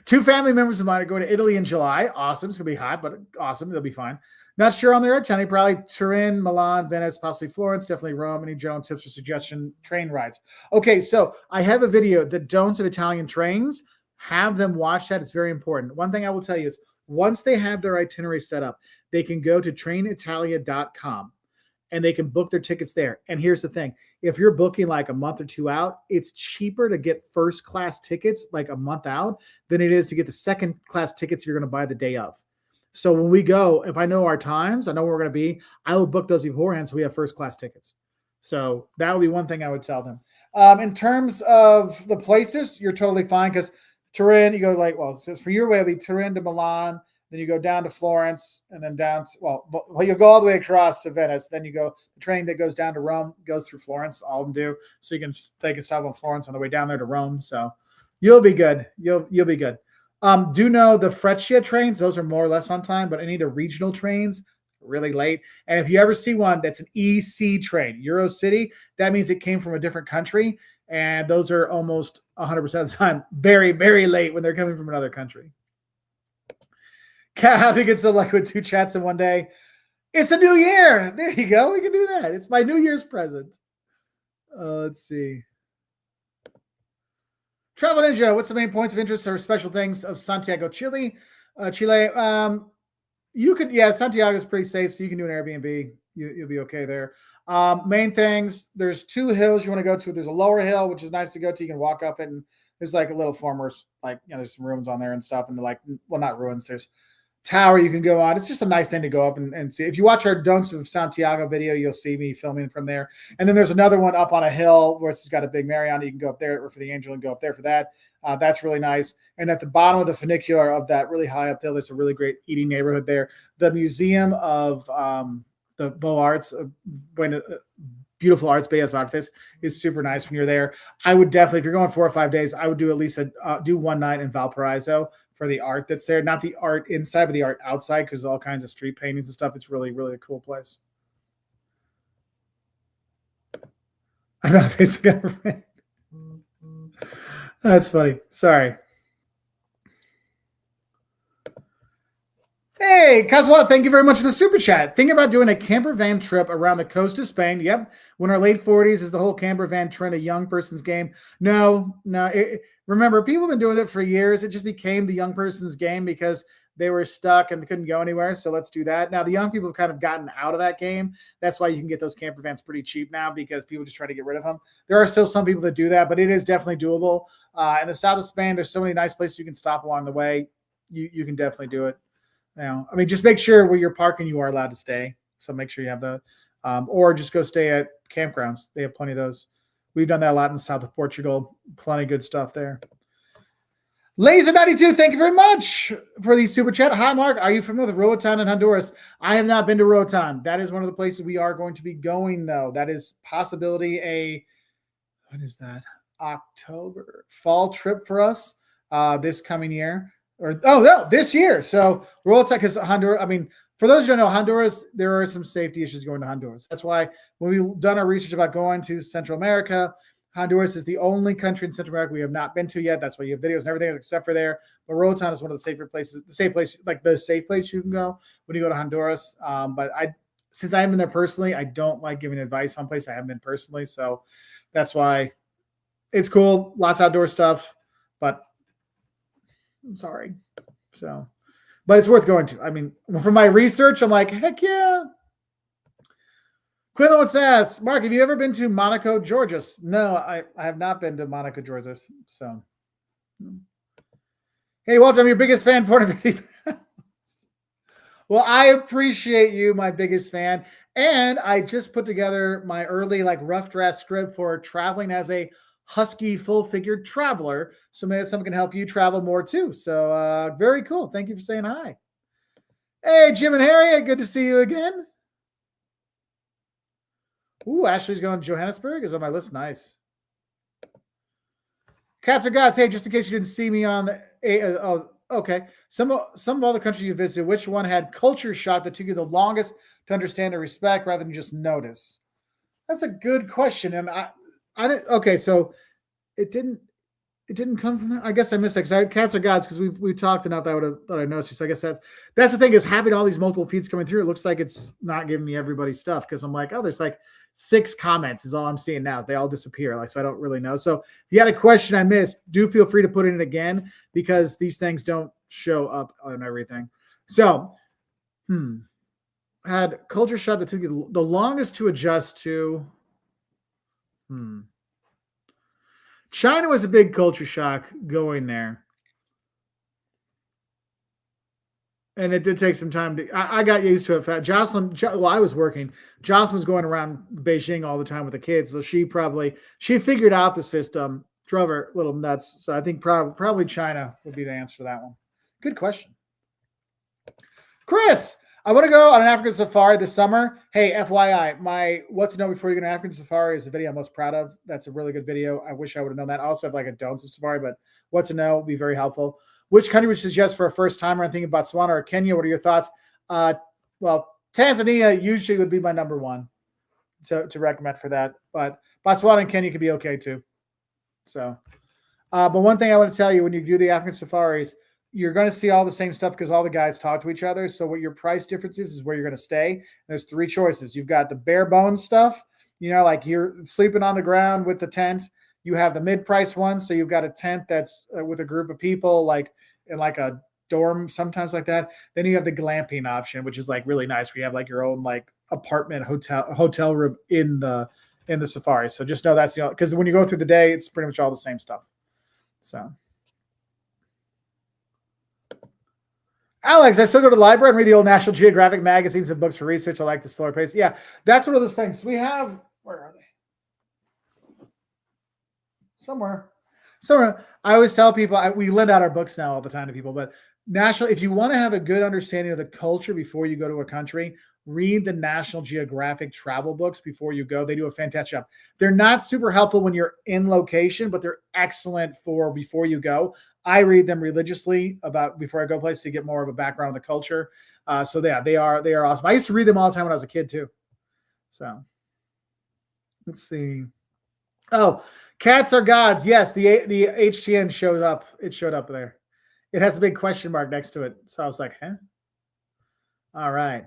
2 family members of mine are going to Italy in July. Awesome. It's going to be hot, but awesome. They'll be fine. Not sure on their itinerary. Probably Turin, Milan, Venice, possibly Florence, definitely Rome. Any general tips or suggestion? Train rides. Okay, so I have a video, the don'ts of Italian trains. Have them watch that. It's very important. One thing I will tell you is once they have their itinerary set up, they can go to trainitalia.com and they can book their tickets there. And here's the thing. If you're booking like a month or 2 out, it's cheaper to get first class tickets like a month out than it is to get the second class tickets you're going to buy the day of. So when we go, if I know our times, I know where we're going to be, I will book those beforehand so we have first class tickets. So that would be one thing I would tell them. In terms of the places, you're totally fine, because Turin, you go so for your way, it'll be Turin to Milan, then you go down to Florence, and then you'll go all the way across to Venice. Then you go, the train that goes down to Rome goes through Florence. All of them do. So they can stop on Florence on the way down there to Rome. So you'll be good. You'll be good. Do know the Freccia trains, those are more or less on time, but any of the regional trains, really late. And if you ever see one that's an EC train, Eurocity, that means it came from a different country. And those are almost 100% of the time very, very late when they're coming from another country. How to get so lucky with 2 chats in one day. It's a new year. There you go. We can do that. It's my New Year's present. Let's see. Travel Ninja, what's the main points of interest or special things of Santiago, Chile? Santiago is pretty safe, so you can do an Airbnb. You'll be okay there. Main things, there's 2 hills you want to go to. There's a lower hill, which is nice to go to. You can walk up it, and there's like a little farmer's, there's some ruins on there and stuff. And not ruins, there's tower you can go on. It's just a nice thing to go up and see. If you watch our Don'ts of Santiago video, you'll see me filming from there. And then there's another one up on a hill where it's got a big Mariana. You can go up there for the Angel and go up there for that. That's really nice. And at the bottom of the funicular of that really high up hill, there's a really great eating neighborhood there. The Museum of the Beaux Arts, Beautiful Arts, Bellas Artes, is super nice when you're there. I would definitely, if you're going 4 or 5 days, I would do at least do one night in Valparaiso for the art that's there. Not the art inside, but the art outside, because all kinds of street paintings and stuff. It's really, really a cool place. I'm not Facebook. That's funny. Sorry. Hey, Caswell, thank you very much for the super chat. Thinking about doing a camper van trip around the coast of Spain. Yep. When our late 40s, is the whole camper van trend a young person's game? No. Remember, people have been doing it for years. It just became the young person's game because they were stuck and they couldn't go anywhere. So let's do that. Now, the young people have kind of gotten out of that game. That's why you can get those camper vans pretty cheap now, because people just try to get rid of them. There are still some people that do that, but it is definitely doable. In the south of Spain, there's so many nice places you can stop along the way. You can definitely do it. Now, I mean, just make sure where you're parking, you are allowed to stay. So make sure you have the, or just go stay at campgrounds. They have plenty of those. We've done that a lot in the south of Portugal. Plenty of good stuff there. Laser92, thank you very much for the super chat. Hi, Mark. Are you familiar with Roatan in Honduras? I have not been to Roatan. That is one of the places we are going to be going, though. That is possibility what is that? October fall trip for us this coming year. This year. So Roatan, because Honduras, I mean, for those who don't know, Honduras, there are some safety issues going to Honduras. That's why when we've done our research about going to Central America, Honduras is the only country in Central America we have not been to yet. That's why you have videos and everything except for there. But Roatan is one of the safer places, the safe place you can go when you go to Honduras. But since I haven't been there personally, I don't like giving advice on places I haven't been personally. So that's why it's cool. Lots of outdoor stuff, but I'm sorry. So, but it's worth going to. I mean, from my research, I'm like, heck yeah. Quinn wants to ask, Mark, have you ever been to Monaco, Georgia? No, I have not been to Monaco, Georgia. So, hey, Walter, I'm your biggest fan for the Well, I appreciate you, my biggest fan. And I just put together my early, rough draft script for traveling as a husky full-figured traveler. So maybe someone can help you travel more too. So very cool. Thank you for saying hi. Hey, Jim and Harriet, good to see you again. Ooh, Ashley's going to Johannesburg is on my list. Nice. Cats or Gods. Hey, just in case you didn't see me on the okay. Some of all the countries you visited, which one had culture shock that took you the longest to understand and respect rather than just notice? That's a good question. And I didn't. Okay, so it didn't come from there. I guess I missed it because Cats or Gods because we talked enough that I would have thought I noticed. So I guess that's the thing is having all these multiple feeds coming through. It looks like it's not giving me everybody's stuff because I'm like, oh, there's 6 comments is all I'm seeing now. They all disappear. So I don't really know. So if you had a question I missed, do feel free to put it in again because these things don't show up on everything. So, had culture shock that took you the longest to adjust to. China was a big culture shock going there. And it did take some time I got used to it. Jocelyn, I was working. Jocelyn was going around Beijing all the time with the kids. So she figured out the system, drove her a little nuts. So I think probably China would be the answer to that one. Good question. Chris, I want to go on an African safari this summer. Hey, FYI, my what to know before you go on an African safari is the video I'm most proud of. That's a really good video. I wish I would have known that. I also have a don'ts of safari, but what to know would be very helpful. Which country would you suggest for a first timer? I'm thinking Botswana or Kenya. What are your thoughts? Well, Tanzania usually would be my number one to recommend for that. But Botswana and Kenya could be okay too. So, but one thing I want to tell you, when you do the African safaris, you're going to see all the same stuff because all the guys talk to each other. So what your price difference is where you're going to stay. There's 3 choices. You've got the bare bones stuff, you're sleeping on the ground with the tent. You have the mid-price one, so you've got a tent that's with a group of people, in a dorm, sometimes like that. Then you have the glamping option, which is really nice. Where you have your own apartment hotel room in the safari. So just know that's because when you go through the day, it's pretty much all the same stuff. So, Alex, I still go to the library and read the old National Geographic magazines and books for research. I like the slower pace. Yeah, that's one of those things we have. Where are they? Somewhere. I always tell people we lend out our books now all the time to people, but if you want to have a good understanding of the culture before you go to a country, read the National Geographic travel books before you go. They do a fantastic job. They're not super helpful when you're in location, but they're excellent for before you go. I read them religiously before I go places to get more of a background on the culture. So yeah, they are awesome. I used to read them all the time when I was a kid too. So let's see. Oh, Cats are Gods. Yes, the HTN showed up. It showed up there. It has a big question mark next to it. So I was like, huh? All right.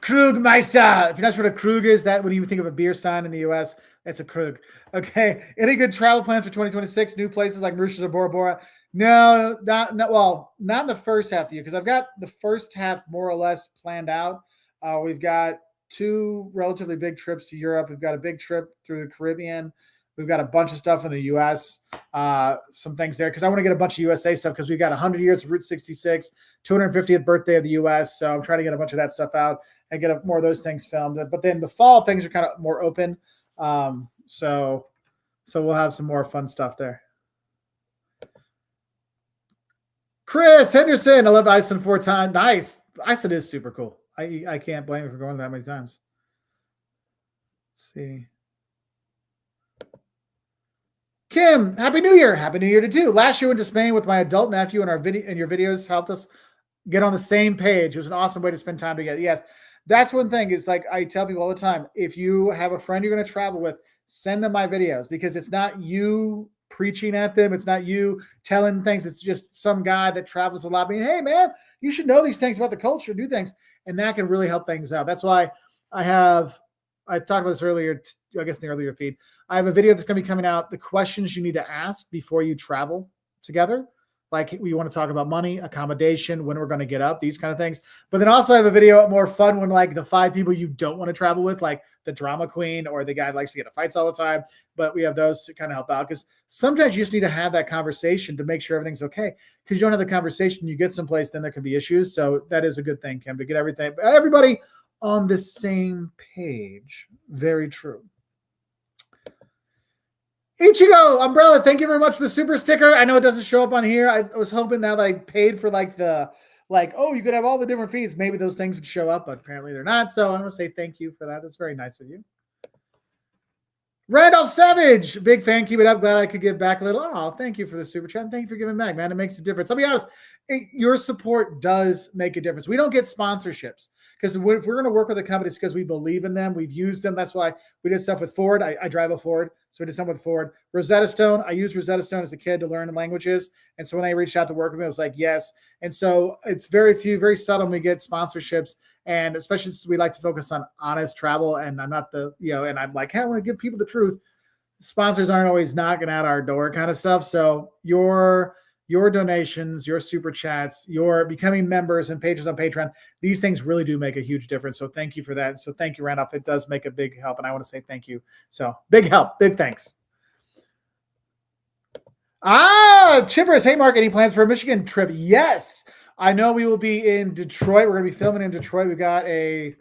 Krugmeister. If you're not sure what a Krug is, that when you think of a beer stein in the U.S., that's a Krug. Okay. Any good travel plans for 2026? New places like Mauritius or Bora Bora? No, not in the first half of the year because I've got the first half more or less planned out. We've got 2 relatively big trips to Europe. We've got a big trip through the Caribbean. We've got a bunch of stuff in the U.S., some things there, because I want to get a bunch of USA stuff because we've got 100 years of Route 66, 250th birthday of the U.S., so I'm trying to get a bunch of that stuff out and get more of those things filmed. But then the fall, things are kind of more open, so we'll have some more fun stuff there. Chris Henderson, I love Iceland 4 times. Nice. Iceland is super cool. I can't blame you for going that many times. Let's see. Kim, Happy New Year. Happy New Year to you. Last year I went to Spain with my adult nephew, and your videos helped us get on the same page. It was an awesome way to spend time together. Yes, that's one thing is like I tell people all the time, if you have a friend you're going to travel with, send them my videos because it's not you preaching at them. It's not you telling things. It's just some guy that travels a lot being, hey man, you should know these things about the culture, do things. And that can really help things out. That's why I talked about this earlier, I guess in the earlier feed. I have a video that's going to be coming out, the questions you need to ask before you travel together. Like we want to talk about money, accommodation, when we're going to get up, these kind of things. But then also I have a video more fun when like the 5 people you don't want to travel with, like the drama queen or the guy that likes to get in fights all the time. But we have those to kind of help out because sometimes you just need to have that conversation to make sure everything's okay. Because you don't have the conversation, you get someplace, then there can be issues. So that is a good thing, Kim, to get everybody on the same page. Very true. Ichigo Umbrella, thank you very much for the super sticker. I know it doesn't show up on here. I was hoping now that I paid for oh, you could have all the different feeds. Maybe those things would show up, but apparently they're not. So I want to say thank you for that. That's very nice of you. Randolph Savage, big fan. Keep it up. Glad I could give back a little. Oh, thank you for the super chat. Thank you for giving back, man. It makes a difference. I'll be honest, your support does make a difference. We don't get sponsorships because if we're going to work with a company, it's because we believe in them. We've used them. That's why we did stuff with Ford. I drive a Ford, so we did something with Ford. Rosetta Stone, I used Rosetta Stone as a kid to learn languages. And so when they reached out to work with me, I was like, yes. And so it's very seldom we get sponsorships. And especially since we like to focus on honest travel, and I'm not and I'm like, hey, I want to give people the truth. Sponsors aren't always knocking at our door kind of stuff. So your donations, your super chats, your becoming members and pages on Patreon, these things really do make a huge difference. So thank you for that. So thank you, Randolph. It does make a big help. And I want to say thank you. So big help, big thanks. Chippers. Hey, Mark, any plans for a Michigan trip? Yes. I know we will be in Detroit. We're going to be filming in Detroit. We've got a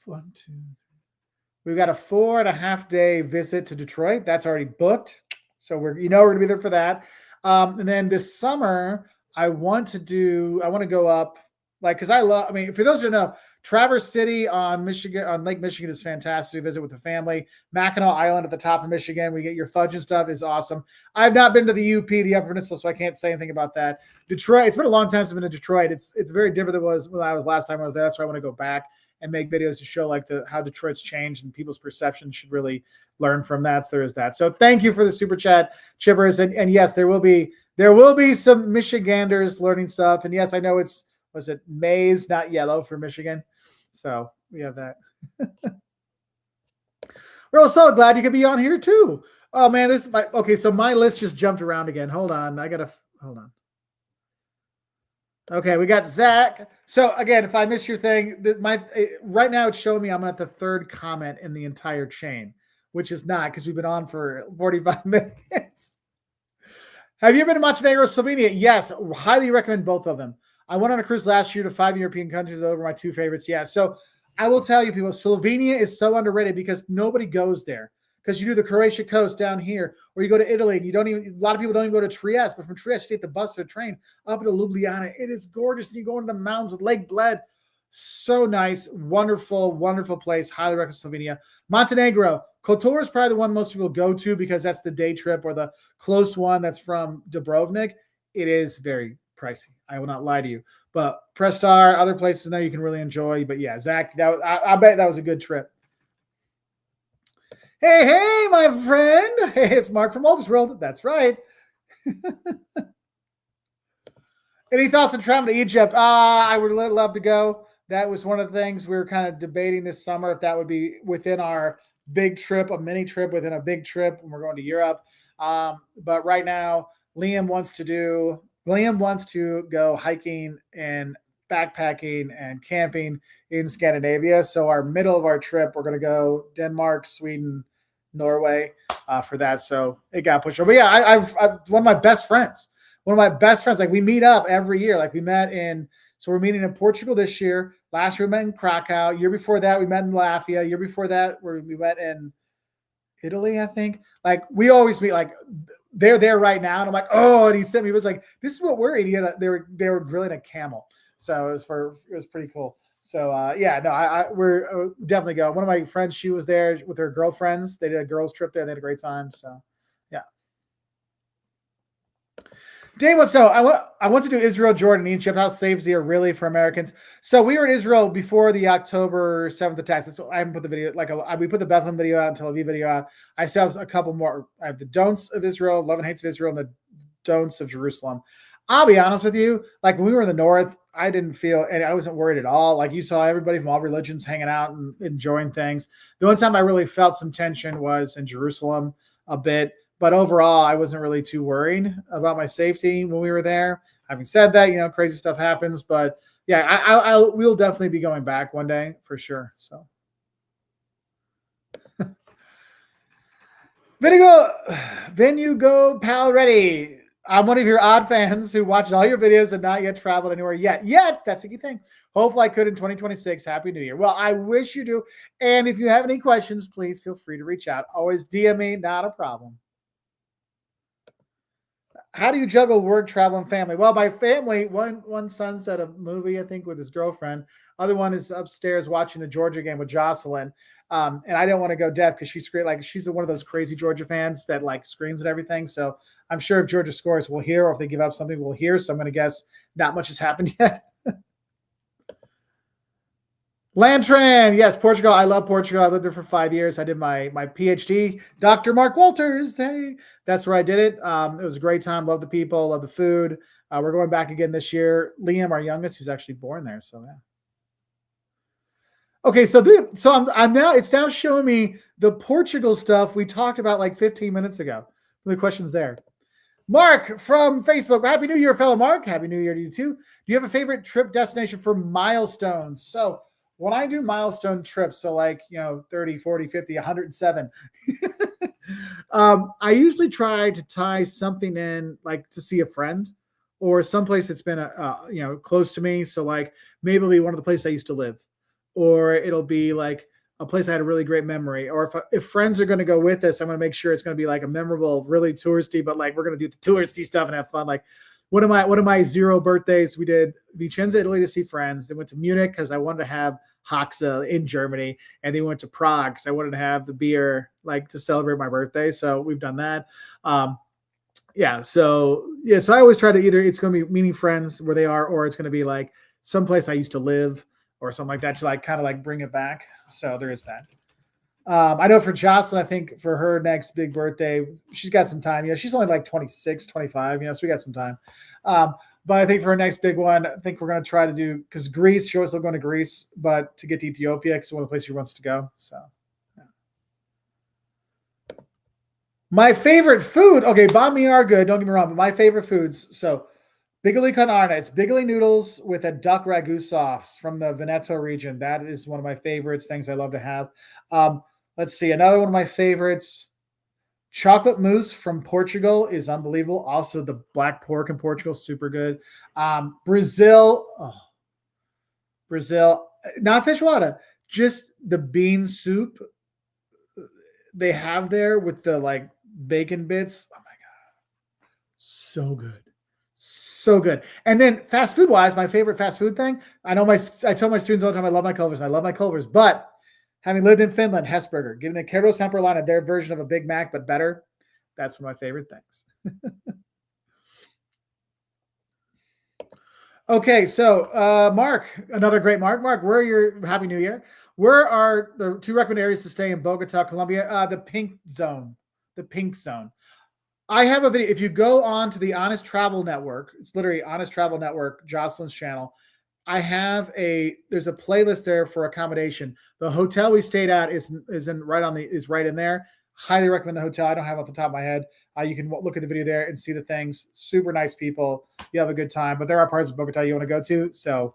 4.5 day visit to Detroit. That's already booked. So we're going to be there for that. And then this summer, I want to go up, because for those who know, Traverse City on Lake Michigan is fantastic to visit with the family. Mackinac Island at the top of Michigan, we get your fudge and stuff, is awesome. I've not been to the UP, the Upper Peninsula, so I can't say anything about that. Detroit, it's been a long time since I've been to Detroit. It's very different than it was when I was last time I was there. That's why I want to go back and make videos to show how Detroit's changed and people's perception should really learn from that. So there is that. So thank you for the super chat, Chippers. And yes, there will be some Michiganders learning stuff. And yes, I know was it maize, not yellow for Michigan. So we have that. We're also glad you could be on here too. Oh man, so my list just jumped around again. Hold on. Hold on. Okay, we got Zach. So again, if I missed your thing, right now it's showing me I'm at the 3rd comment in the entire chain, which is not, because we've been on for 45 minutes. Have you been to Montenegro, Slovenia? Yes, highly recommend both of them. I went on a cruise last year to 5 European countries. Over my 2 favorites. Yeah, so I will tell you, people, Slovenia is so underrated because nobody goes there. Because you do the Croatia coast down here, or you go to Italy, and a lot of people don't even go to Trieste, but from Trieste, you take the bus or train up to Ljubljana. It is gorgeous. And you go into the mountains with Lake Bled. So nice. Wonderful, wonderful place. Highly recommend Slovenia. Montenegro. Kotor is probably the one most people go to because that's the day trip or the close one that's from Dubrovnik. It is very pricey. I will not lie to you. But Prestar, other places now you can really enjoy. But yeah, Zach, I bet that was a good trip. Hey, my friend. Hey, it's Mark from Oldest World. That's right. Any thoughts on traveling to Egypt? I would love to go. That was one of the things we were kind of debating this summer, if that would be within our big trip, a mini trip within a big trip when we're going to Europe. But right now, Liam wants to go hiking and backpacking and camping in Scandinavia. So our middle of our trip, we're going to go Denmark, Sweden, Norway for that. So it got pushed over. But yeah, I've one of my best friends. Like we meet up every year. Like so we're meeting in Portugal this year. Last year we met in Krakow. Year before that we met in Latvia. Year before that we met in Italy, I think. Like we always meet. Like they're there right now, and I'm like, oh, and he sent me. It was like, this is what we're eating. They were grilling a camel. So it was pretty cool. So we're definitely go. One of my friends, she was there with her girlfriends. They did a girls trip there. They had a great time. So yeah. Dave wants to know, I want to do Israel, Jordan, Egypt. How safe is here really for Americans? So we were in Israel before the October 7th attacks. That's I haven't put the video, we put the Bethlehem video out and Tel Aviv video out. I still have a couple more. I have the don'ts of Israel, love and hates of Israel, and the don'ts of Jerusalem. I'll be honest with you. Like when we were in the north, I didn't feel, and I wasn't worried at all. Like you saw everybody from all religions hanging out and enjoying things. The only time I really felt some tension was in Jerusalem a bit. But overall, I wasn't really too worried about my safety when we were there. Having said that, crazy stuff happens. But yeah, we'll definitely be going back one day for sure. So, Venue Go Pal Ready. I'm one of your odd fans who watched all your videos and not yet traveled anywhere yet. That's a key thing. Hopefully I could in 2026. Happy New Year. Well, I wish you do. And if you have any questions, please feel free to reach out. Always DM me, not a problem. How do you juggle work, travel, and family? Well, my family, one son's at a movie, I think, with his girlfriend. Other one is upstairs watching the Georgia game with Jocelyn. And I don't want to go deaf because she's great. Like she's one of those crazy Georgia fans that like screams at everything. So I'm sure if Georgia scores, we'll hear, or if they give up something, we'll hear. So I'm going to guess not much has happened yet. Lantran, yes, Portugal. I love Portugal. I lived there for 5 years. I did my PhD. Dr. Mark Walters. Hey, that's where I did it. It was a great time. Love the people. Love the food. We're going back again this year. Liam, our youngest, who's actually born there. So yeah. Okay, so I'm now. It's now showing me the Portugal stuff we talked about like 15 minutes ago. The questions there. Mark from Facebook. Happy New Year, fellow Mark. Happy New Year to you too. Do you have a favorite trip destination for milestones? So when I do milestone trips, so like, 30, 40, 50, 107, I usually try to tie something in, like to see a friend or someplace that's been, close to me. So like maybe it'll be one of the places I used to live, or it'll be like a place I had a really great memory. Or if friends are going to go with us, I'm going to make sure it's going to be like a memorable, really touristy, but like we're going to do the touristy stuff and have fun. Like one of my 0 birthdays, we did Vicenza, Italy to see friends. Then went to Munich because I wanted to have Haxa in Germany, and then we went to Prague because I wanted to have the beer like to celebrate my birthday. So we've done that. So I always try to either it's going to be meeting friends where they are, or it's going to be like someplace I used to live or something like that to like kind of like bring it back. So there is that. I know for Jocelyn, I think for her next big birthday, she's got some time. She's only like 26, 25, so we got some time. But I think for her next big one, I think we're going to try to do, because Greece, she always still going to Greece, but to get to Ethiopia, because it's one of the places she wants to go. So, yeah. My favorite food. Okay, banh mi are good. Don't get me wrong, but my favorite foods. So, Bigoli con arna. It's bigoli noodles with a duck ragu sauce from the Veneto region. That is one of my favorites, things I love to have. Let's see. Another one of my favorites, chocolate mousse from Portugal is unbelievable. Also, the black pork in Portugal, super good. Brazil, not feijoada, just the bean soup they have there with the like bacon bits. Oh my God. So good. So good. And then fast food wise, my favorite fast food thing, I tell my students all the time, I love my Culvers, but having lived in Finland, Hesburger, getting a Kerros Semperlina, their version of a Big Mac, but better. That's one of my favorite things. Okay, so Mark, another great Mark. Mark, where are your Happy New Year? Where are the 2 recommended areas to stay in Bogota, Colombia? The Pink Zone. The Pink Zone. I have a video. If you go on to the Honest Travel Network, it's literally Honest Travel Network, Jocelyn's channel. There's a playlist there for accommodation. The hotel we stayed at is right in there. Highly recommend the hotel. I don't have it off the top of my head. You can look at the video there and see the things. Super nice people. You have a good time. But there are parts of Bogota you want to go to. So,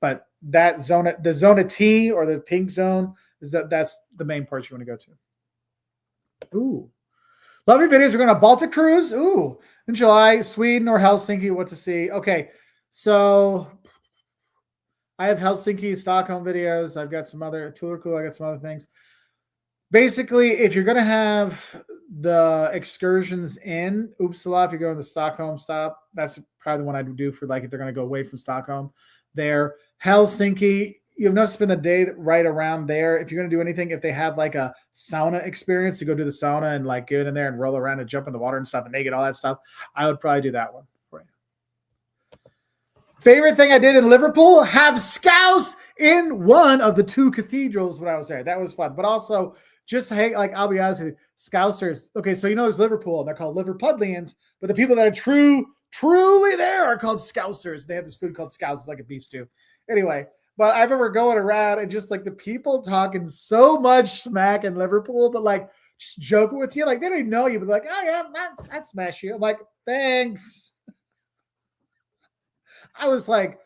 but that zone, the Zona T or the Pink Zone, that's the main part you want to go to. Ooh. Love your videos. We're going to Baltic cruise. Ooh. In July, Sweden or Helsinki. What to see? Okay. So I have Helsinki, Stockholm videos. I've got some other Turku. I got some other things. Basically, if you're going to have the excursions in Uppsala, if you're going to the Stockholm stop, that's probably the one I would do for like if they're going to go away from Stockholm. There, Helsinki, you've not spend the day right around there. If you're going to do anything, if they have like a sauna experience to go do the sauna and like get in there and roll around and jump in the water and stuff and naked, all that stuff, I would probably do that one for you. Favorite thing I did in Liverpool? Have scouse in one of the 2 cathedrals when I was there. That was fun. But also, just hang, like, I'll be honest with you, Scousers. Okay, so there's Liverpool, and they're called Liverpudlians, but the people that are truly there are called Scousers. They have this food called Scouse, it's like a beef stew. Anyway, but I remember going around and just like the people talking so much smack in Liverpool, but like just joking with you, like they don't even know you, but like, oh yeah, I'd smash you. I'm like, thanks. I was like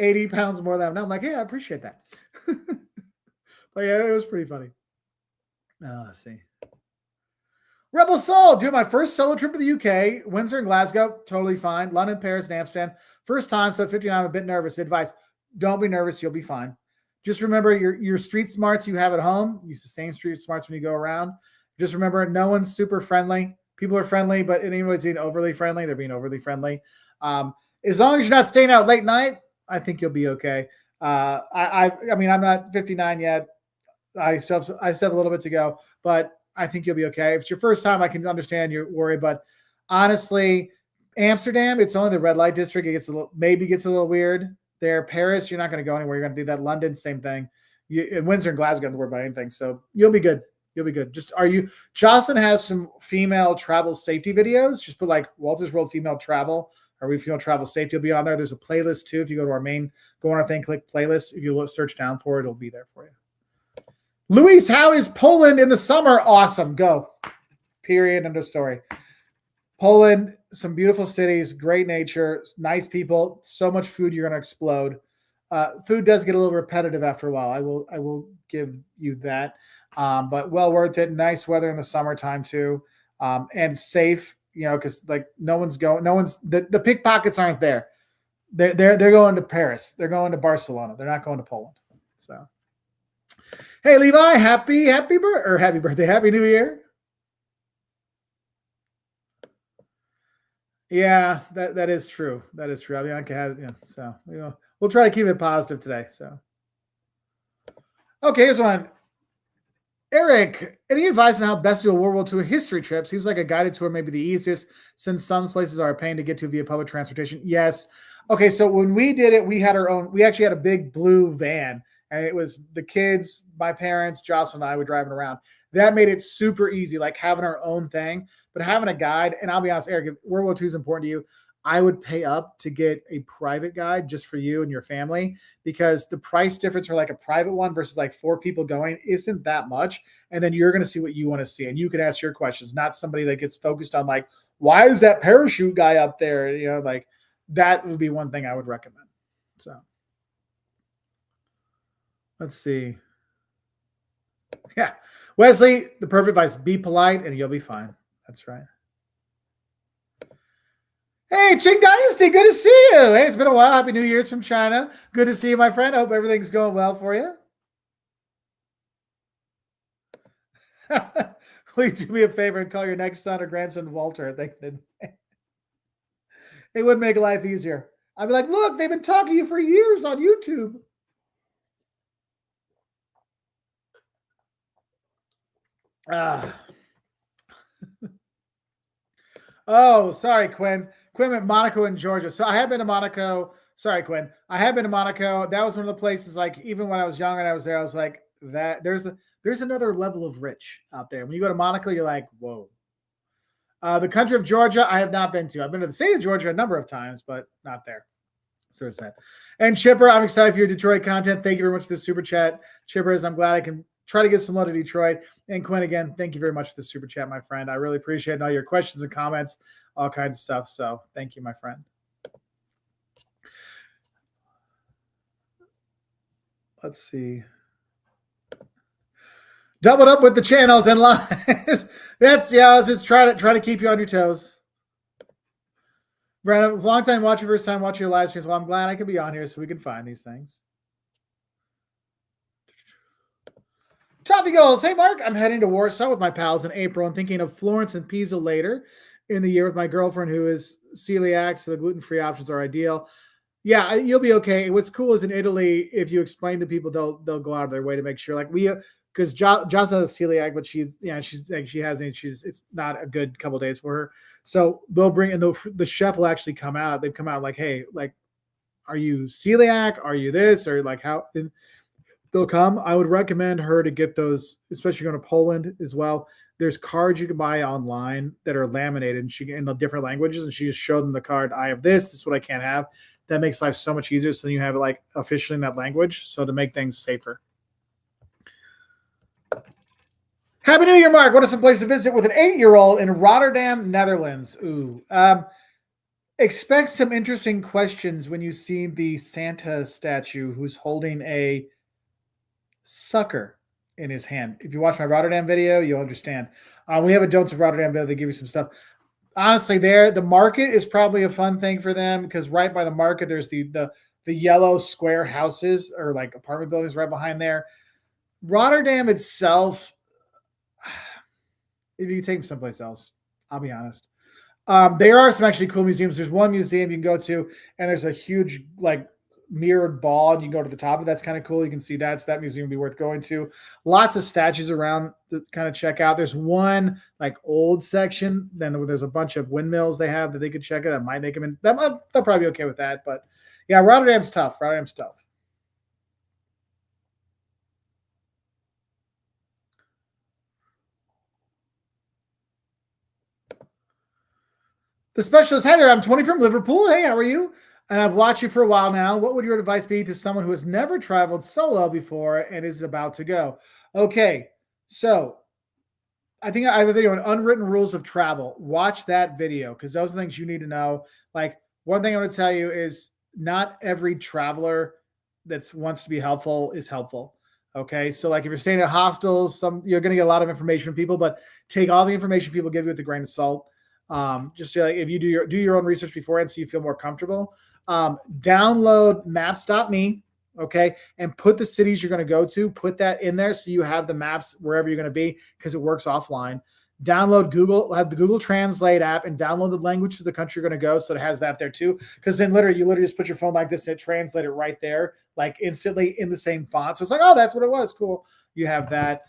80 pounds more than I'm now. I'm like, yeah, I appreciate that. But yeah, it was pretty funny. Let's see. Rebel Soul, doing my first solo trip to the UK, Windsor and Glasgow, totally fine. London, Paris, and Amsterdam. First time, so at 59, I'm a bit nervous. Advice, don't be nervous, you'll be fine. Just remember your street smarts you have at home. Use the same street smarts when you go around. Just remember, no one's super friendly. People are friendly, but anybody's being overly friendly, they're being overly friendly. As long as you're not staying out late night, I think you'll be okay. I mean, I'm not 59 yet. I still have a little bit to go, but I think you'll be okay. If it's your first time, I can understand your worry, but honestly, Amsterdam, it's only the red light district. It gets a little weird. There, Paris, you're not going to go anywhere. You're going to do that. London, same thing. In Windsor and Glasgow, don't worry about anything. So you'll be good. You'll be good. Jocelyn has some female travel safety videos. Just put like Walter's World Female Travel or Female Travel Safety will be on there. There's a playlist too. If you go to our thing, click playlist. If you search down for it, it'll be there for you. Luis, how is Poland in the summer? Awesome. Go. Period. End of story. Poland, some beautiful cities, great nature, nice people, so much food you're going to explode. Food does get a little repetitive after a while. I will give you that. But well worth it. Nice weather in the summertime too. And safe, because like the pickpockets aren't there. They're going to Paris. They're going to Barcelona. They're not going to Poland. So, hey Levi, happy birthday, happy New Year. Yeah, that is true. That is true. Bianca has, so we'll try to keep it positive today. So, okay, here's one. Eric, any advice on how best to do a World War II history trip? Seems like a guided tour may be the easiest since some places are a pain to get to via public transportation. Yes. Okay, so when we did it, we actually had a big blue van, and it was the kids, my parents, Jocelyn and I were driving around. That made it super easy, like having our own thing, but having a guide. And I'll be honest, Eric, if World War II is important to you, I would pay up to get a private guide just for you and your family, because the price difference for like a private one versus like 4 people going isn't that much. And then you're going to see what you want to see, and you can ask your questions, not somebody that gets focused on like, why is that parachute guy up there? Like that would be one thing I would recommend. So let's see. Yeah. Wesley, the perfect advice, be polite and you'll be fine. That's right. Hey, Qing Dynasty, good to see you. Hey, it's been a while. Happy New Year's from China. Good to see you, my friend. I hope everything's going well for you. Will you do me a favor and call your next son or grandson Walter? It would make life easier. I'd be like, look, they've been talking to you for years on YouTube. Oh, sorry, Quinn. Quinn went Monaco and Georgia. So I have been to Monaco. Sorry, Quinn. I have been to Monaco. That was one of the places, like, even when I was younger and I was there, I was like, that there's another level of rich out there. When you go to Monaco, you're like, whoa. The country of Georgia, I have not been to. I've been to the state of Georgia a number of times, but not there. So it's that. And Chipper, I'm excited for your Detroit content. Thank you very much for the super chat. Chippers, I'm glad I can try to get some love to Detroit. And Quinn, again, thank you very much for the super chat, my friend. I really appreciate all your questions and comments, all kinds of stuff. So thank you, my friend. Let's see. Doubled up with the channels and lives. I was just trying to keep you on your toes. Brandon, long time watcher, first time watching your live streams. Well, I'm glad I could be on here so we can find these things. Toppy goals. Hey, Mark, I'm heading to Warsaw with my pals in April and thinking of Florence and Pisa later in the year with my girlfriend who is celiac, so the gluten-free options are ideal. Yeah, you'll be okay. What's cool is in Italy, if you explain to people, they'll go out of their way to make sure. Like because Jocelyn has celiac, but it's not a good couple days for her. So they'll bring in the chef will actually come out. They've come out like, hey, like are you celiac? Are you this? Or like how they'll come. I would recommend her to get those, especially going to Poland as well. There's cards you can buy online that are laminated and she in the different languages, and she just showed them the card. I have this. This is what I can't have. That makes life so much easier. So then you have it like officially in that language. So to make things safer. Happy New Year, Mark. What is some place to visit with an 8-year-old in Rotterdam, Netherlands? Ooh. Expect some interesting questions when you see the Santa statue who's holding a sucker in his hand. If you watch my Rotterdam video, you'll understand. We have a Don'ts of Rotterdam video. They give you some stuff. Honestly, the market is probably a fun thing for them because right by the market, there's the yellow square houses or like apartment buildings right behind there. Rotterdam itself, if you take them someplace else, I'll be honest. There are some actually cool museums. There's one museum you can go to, and there's a huge like mirrored ball, and you can go to the top of that's kind of cool. You can see that. So that museum would be worth going to. Lots of statues around to kind of check out. There's one like old section. Then there's a bunch of windmills they have that they could check out. That might make them in. They'll probably be okay with that. But yeah, Rotterdam's tough. Rotterdam's tough. The specialist, hey there, I'm 20 from Liverpool. Hey, how are you? And I've watched you for a while now. What would your advice be to someone who has never traveled solo before and is about to go? Okay, so I think I have a video on unwritten rules of travel. Watch that video because those are things you need to know. Like one thing I want to tell you is not every traveler that wants to be helpful is helpful. Okay, so like if you're staying at hostels, you're going to get a lot of information from people, but take all the information people give you with a grain of salt. Just like if you do your own research beforehand so you feel more comfortable. Download maps.me, okay, and put the cities you're going to go to, put that in there so you have the maps wherever you're going to be because it works offline. Download have the Google Translate app and download the language of the country you're going to go so it has that there too. Because then you literally just put your phone like this and it translates it right there, like instantly in the same font. So it's like, oh, that's what it was. Cool. You have that.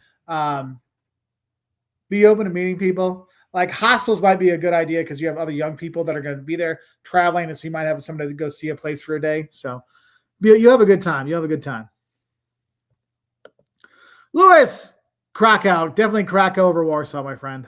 Be open to meeting people. Like hostels might be a good idea because you have other young people that are going to be there traveling, and so you might have somebody to go see a place for a day. So you have a good time. You have a good time. Lewis, Krakow, definitely Krakow over Warsaw, my friend.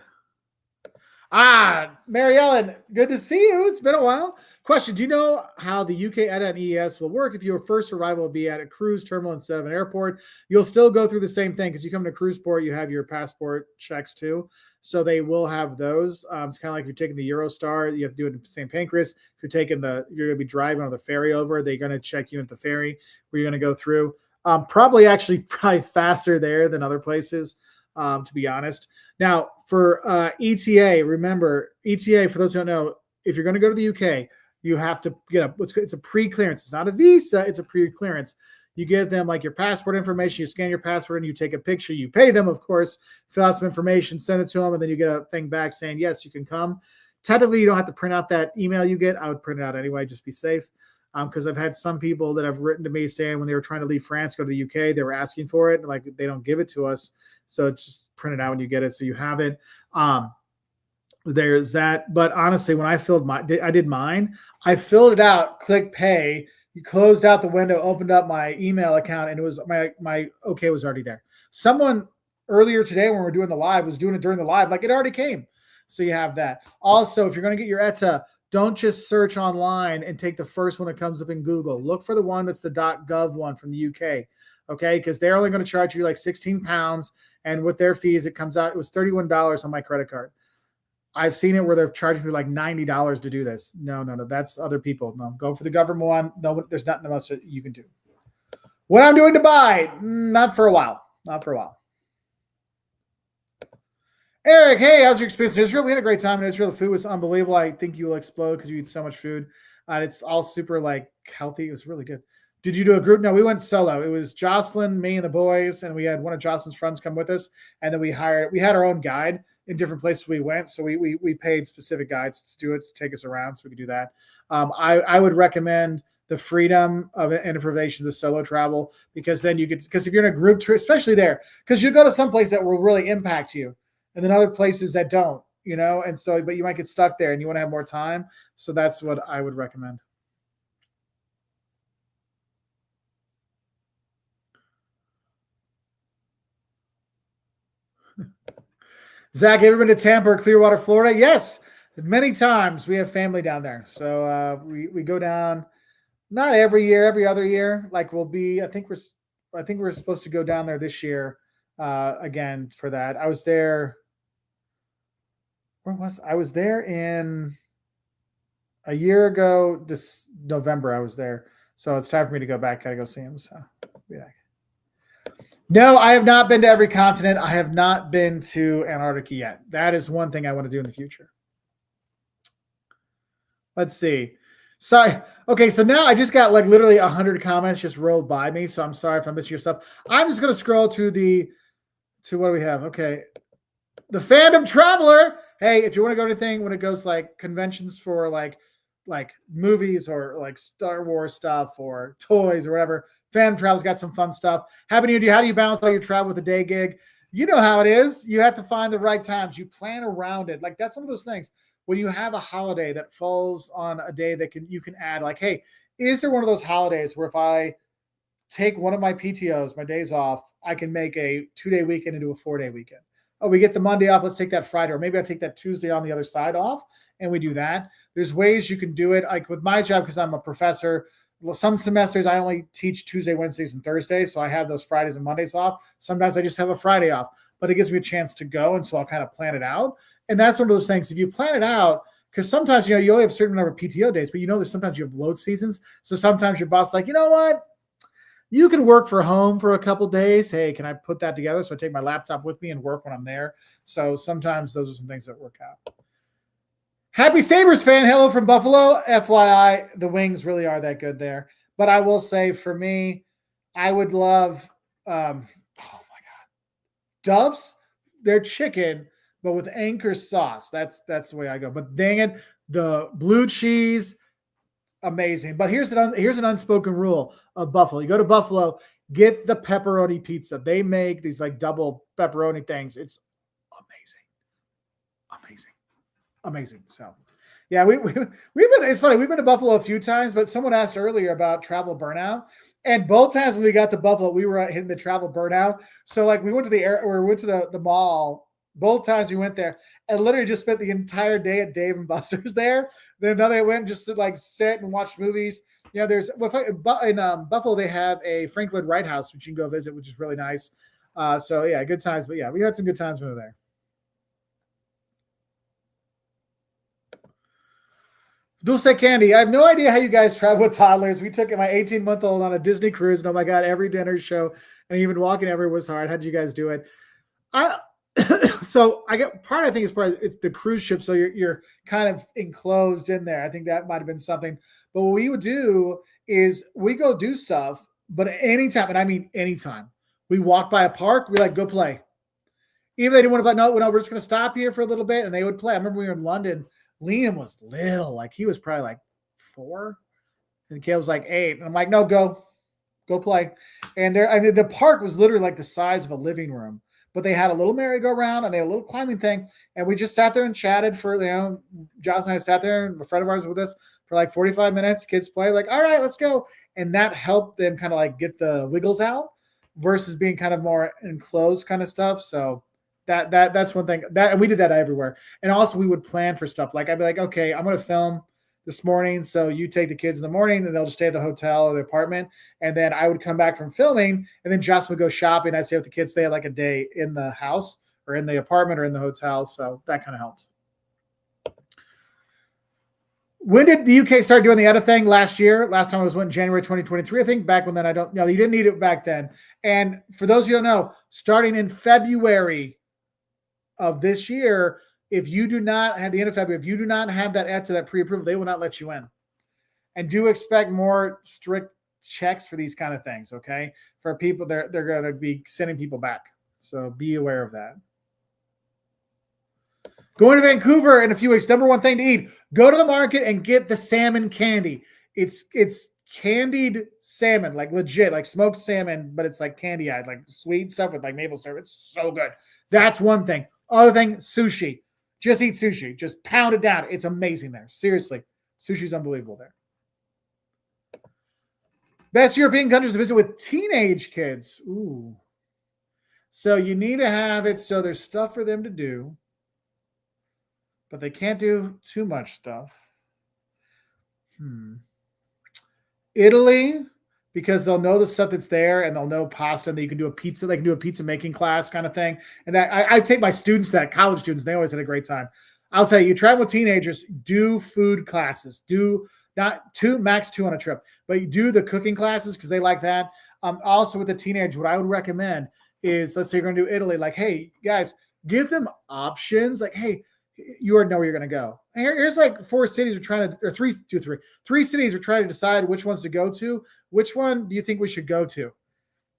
Mary Ellen, good to see you. It's been a while. Question: do you know how the UK ETA and EES will work if your first arrival will be at a cruise terminal instead of an airport? You'll still go through the same thing because you come to cruise port, you have your passport checks too. So they will have those. It's kind of like if you're taking the Eurostar, you have to do it in St. Pancras. If you're taking you're going to be driving on the ferry over, they're going to check you at the ferry where you're going to go through. Probably faster there than other places, to be honest. Now for ETA, remember ETA, for those who don't know, if you're going to go to the UK, you have to get it's a pre-clearance. It's not a visa, it's a pre-clearance. You give them like your passport information, you scan your passport and you take a picture, you pay them, of course, fill out some information, send it to them, and then you get a thing back saying, yes, you can come. Technically, you don't have to print out that email you get. I would print it out anyway, just be safe. Because I've had some people that have written to me saying when they were trying to leave France, go to the UK, they were asking for it. Like they don't give it to us. So it's just print it out when you get it. So you have it. There's that. But honestly, when I did mine, I filled it out, click pay. You closed out the window, opened up my email account, and it was my okay was already there. Someone earlier today when we were doing the live was doing it during the live, like it already came. So you have that. Also, if you're going to get your ETA, don't just search online and take the first one that comes up in Google. Look for the one that's the .gov one from the UK, okay? Because they're only going to charge you like £16, and with their fees, it comes out. It was $31 on my credit card. I've seen it where they're charging me like $90 to do this. No, that's other people. No, go for the government one. No, there's nothing else that you can do. What I'm doing to buy? Not for a while. Not for a while. Eric, hey, how's your experience in Israel? We had a great time in Israel. The food was unbelievable. I think you will explode because you eat so much food. And it's all super like healthy. It was really good. Did you do a group? No, we went solo. It was Jocelyn, me, and the boys, and we had one of Jocelyn's friends come with us. And then we had our own guide in different places we went. So we paid specific guides to do it, to take us around so we could do that. I would recommend the freedom of and the privations of solo travel because then because if you're in a group trip, especially there, because you go to some place that will really impact you and then other places that don't, and so, but you might get stuck there and you want to have more time. So that's what I would recommend. Zach, ever been to Tampa or Clearwater, Florida? Yes, many times. We have family down there, so we go down. Not every year, every other year. Like we'll be. I think we're supposed to go down there this year again for that. I was there. Where was I? Was there in a year ago? This November, I was there. So it's time for me to go back. Gotta go see him. So yeah. No, I have not been to every continent. I have not been to Antarctica yet. That is one thing I want to do in the future. Let's see. Sorry. Okay, so now I just got like literally 100 comments just rolled by me. So I'm sorry if I'm missing your stuff. I'm just going to scroll to what do we have? Okay. The Fandom Traveler. Hey, if you want to go to anything when it goes like conventions for like movies or like Star Wars stuff or toys or whatever, Fandom Travel's got some fun stuff. Happy New Year. How do you balance all your travel with a day gig? You know how it is. You have to find the right times. You plan around it. Like that's one of those things. When you have a holiday that falls on a day that you can add, like, hey, is there one of those holidays where if I take one of my PTOs, my days off, I can make a 2-day weekend into a 4-day weekend? Oh, we get the Monday off. Let's take that Friday, or maybe I take that Tuesday on the other side off, and we do that. There's ways you can do it. Like with my job, because I'm a professor, some semesters I only teach Tuesday, Wednesdays, and Thursdays, so I have those Fridays and Mondays off. Sometimes I just have a Friday off, but it gives me a chance to go, and so I'll kind of plan it out. And that's one of those things. If you plan it out, because sometimes, you only have a certain number of PTO days, but there's sometimes you have load seasons. So sometimes your boss is like, you know what? You can work from home for a couple days. Hey, can I put that together? So I take my laptop with me and work when I'm there. So sometimes those are some things that work out. Happy Sabres fan. Hello from Buffalo. FYI, the wings really are that good there. But I will say for me, I would love, oh my God, Dove's, their chicken, but with Anchor sauce. That's the way I go. But dang it, the blue cheese, amazing. But here's an unspoken rule of Buffalo. You go to Buffalo, get the pepperoni pizza. They make these like double pepperoni things. It's amazing. So yeah, we've been, it's funny. We've been to Buffalo a few times, but someone asked earlier about travel burnout. And both times when we got to Buffalo, we were hitting the travel burnout. So like we went to the mall. Both times we went there and literally just spent the entire day at Dave and Buster's there. Then another day went just to like sit and watch movies. There's in Buffalo, they have a Frank Lloyd Wright house, which you can go visit, which is really nice. So yeah, good times. But yeah, we had some good times when we were there. Dulce Candy, I have no idea how you guys travel with toddlers. We took my 18-month-old on a Disney cruise, and oh my God, every dinner show and even walking everywhere was hard. How did you guys do it? So I get part. I think it's the cruise ship, so you're kind of enclosed in there. I think that might have been something. But what we would do is we go do stuff, but anytime, and I mean anytime, we walk by a park, we like go play. Even if they didn't want to play, no, we're just going to stop here for a little bit, and they would play. I remember we were in London. Liam was little, like he was probably like 4, and Kale was like 8. And I'm like, no, go play. And the park was literally like the size of a living room. But they had a little merry-go-round and they had a little climbing thing. And we just sat there and chatted for, Josh and I sat there and a friend of ours was with us for like 45 minutes. Kids play, like, all right, let's go. And that helped them kind of like get the wiggles out versus being kind of more enclosed kind of stuff. So that's one thing and we did that everywhere. And also we would plan for stuff. Like I'd be like, okay, I'm going to film this morning. So you take the kids in the morning and they'll just stay at the hotel or the apartment. And then I would come back from filming and then Josh would go shopping. I'd stay with the kids. They had like a day in the house or in the apartment or in the hotel. So that kind of helped. When did the UK start doing the other thing? Last year. Last time I was in January 2023. I think back when then you didn't need it back then. And for those of you who don't know, starting in February of this year, if you do not have the end of February, if you do not have that ETA, that pre-approval, they will not let you in. And do expect more strict checks for these kind of things, okay? For people, they're going to be sending people back. So be aware of that. Going to Vancouver in a few weeks. Number one thing to eat. Go to the market and get the salmon candy. It's candied salmon, like legit, like smoked salmon, but it's like candy-eyed, like sweet stuff with like maple syrup. It's so good. That's one thing. Other thing, sushi. Just eat sushi. Just pound it down. It's amazing there. Seriously. Sushi's unbelievable there. Best European countries to visit with teenage kids. Ooh. So you need to have it so there's stuff for them to do, but they can't do too much stuff. Italy, because they'll know the stuff that's there and they'll know pasta and that you can do a pizza. They can do a pizza making class kind of thing. And that I take my students, that college students, they always had a great time. I'll tell you, travel with teenagers, do food classes. Do not two, max two on a trip, but you do the cooking classes because they like that. Also with the teenage, what I would recommend is, let's say you're going to do Italy, like, hey, guys, give them options. Like, hey, you already know where you're going to go. Here's like four cities we're trying to, or three cities we're trying to decide which ones to go to. Which one do you think we should go to?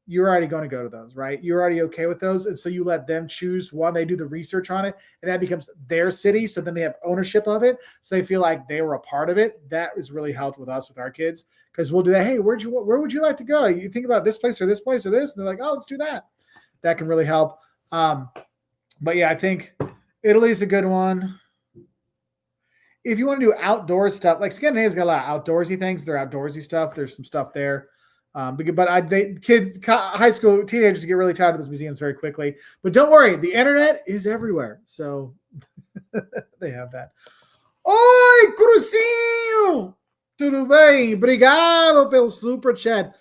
You're already going to go to those, right? You're already okay with those. And so you let them choose one. They do the research on it, and that becomes their city. So then they have ownership of it. So they feel like they were a part of it. That has really helped with us, with our kids, because we'll do that. Hey, where would you like to go? You think about this place or this place or this? And they're like, oh, let's do that. That can really help. But yeah, I think Italy's a good one. If you want to do outdoor stuff, like Scandinavia's got a lot of outdoorsy things. They're outdoorsy stuff. There's some stuff there. Kids, high school teenagers get really tired of those museums very quickly. But don't worry, the internet is everywhere. So they have that. Oi, Cruzinho! Tudo bem? Obrigado pelo super chat.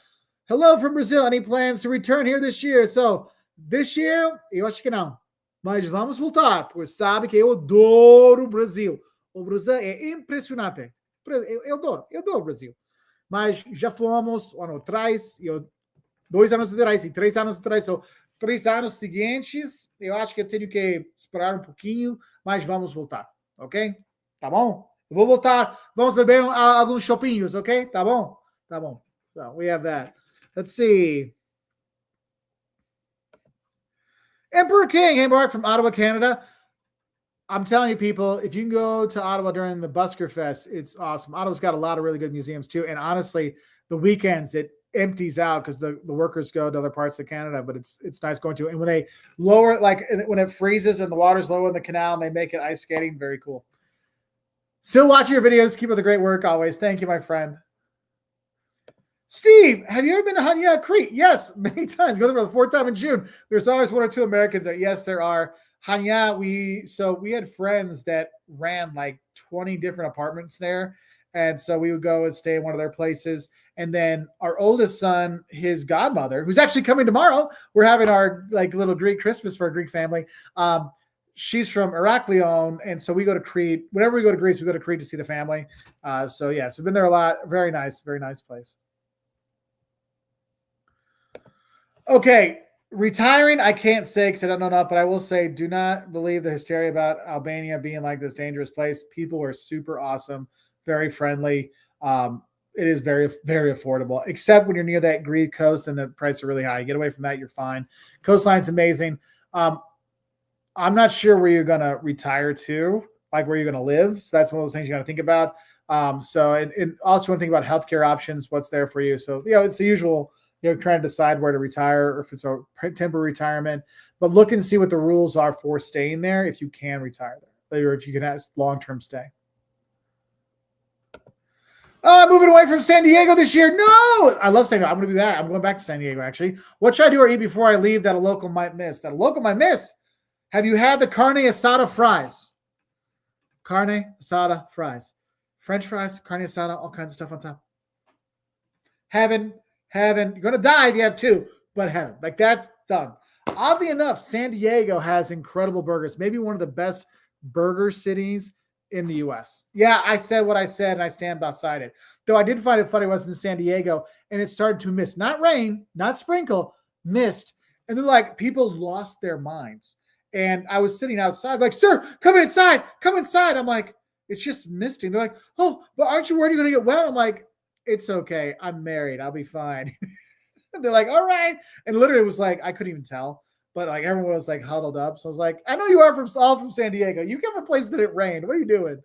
Hello from Brazil. Any plans to return here this year? So, this year, eu acho que não. Mas vamos voltar, porque sabe que eu adoro o Brasil. O Brasil é impressionante. Eu adoro o Brasil. Mas já fomos um ano atrás, 2 anos atrás e 3 anos atrás. So, 3 anos seguintes, eu acho que eu tenho que esperar um pouquinho, mas vamos voltar, ok? Tá bom? Eu vou voltar, vamos beber alguns chopinhos, ok? Tá bom? Tá bom. So, we have that. Let's see. Emperor King, hey Mark from Ottawa, Canada. I'm telling you, people, if you can go to Ottawa during the Busker Fest, it's awesome. Ottawa's got a lot of really good museums too. And honestly, the weekends it empties out because the workers go to other parts of Canada, but it's nice going to. And when they lower it, like when it freezes and the water's low in the canal and they make it ice skating, very cool. Still watching your videos. Keep up the great work always. Thank you, my friend. Steve, have you ever been to Hanya Crete? Yes, many times. Go there for the 4th time in June. There's always 1 or 2 Americans there. Yes, there are. Hanya, we had friends that ran like 20 different apartments there. And so we would go and stay in one of their places. And then our oldest son, his godmother, who's actually coming tomorrow, we're having our like little Greek Christmas for a Greek family. She's from Heraklion. And so we go to Crete. Whenever we go to Greece, we go to Crete to see the family. So yes, I've been there a lot. Very nice place. Okay, retiring, I can't say because I don't know enough, but I will say do not believe the hysteria about Albania being like this dangerous place. People are super awesome, very friendly. It is very, very affordable, except when you're near that Greek coast and the prices are really high. You get away from that, you're fine. Coastline's amazing. I'm not sure where you're going to retire to, like where you're going to live. So that's one of those things you got to think about. And also want to think about healthcare options, what's there for you. So, it's the usual. Trying to decide where to retire or if it's a temporary retirement, but look and see what the rules are for staying there if you can retire there or if you can have long-term stay. Moving away from San Diego this year. No, I love San Diego. I'm going to be back. I'm going back to San Diego, actually. What should I do or eat before I leave that a local might miss? Have you had the carne asada fries? Carne asada fries. French fries, carne asada, all kinds of stuff on top. Heaven. You're going to die if you have 2, but heaven. Like, that's done. Oddly enough, San Diego has incredible burgers. Maybe one of the best burger cities in the U.S. Yeah, I said what I said, and I stand beside it. Though I did find it funny, I was in San Diego, and it started to mist. Not rain, not sprinkle, mist. And they're like, people lost their minds. And I was sitting outside like, sir, come inside. I'm like, it's just misting. They're like, oh, but aren't you worried you're going to get wet? I'm like, it's okay. I'm married. I'll be fine. They're like, all right. And literally it was like, I couldn't even tell, but like everyone was like huddled up. So I was like, I know you are all from San Diego. You come from a place that it rained. What are you doing?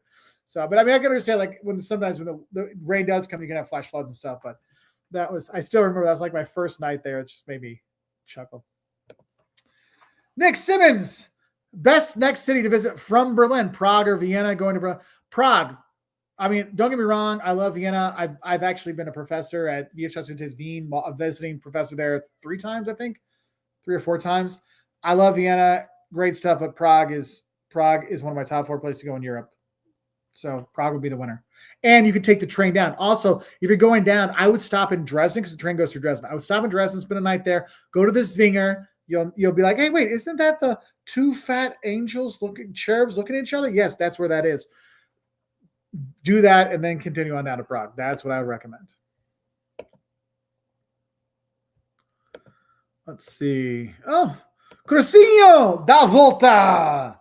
So, but I mean, I can understand like sometimes when the rain does come, you can have flash floods and stuff, but I still remember that was like my first night there. It just made me chuckle. Nick Simmons, best next city to visit from Berlin, Prague or Vienna. Going to Prague. I mean, don't get me wrong. I love Vienna. I've actually been a professor at Wirtschaftsuniversität Wien, a visiting professor there 3 times, I think, 3 or 4 times. I love Vienna, great stuff, but Prague is one of my top 4 places to go in Europe. So Prague would be the winner. And you could take the train down. Also, if you're going down, I would stop in Dresden because the train goes through Dresden. I would stop in Dresden, spend a night there, go to the Zwinger. You'll be like, hey, wait, isn't that the two fat cherubs looking at each other? Yes, that's where that is. Do that and then continue on down to Prague. That's what I would recommend. Let's see. Oh, Crucinho da Volta.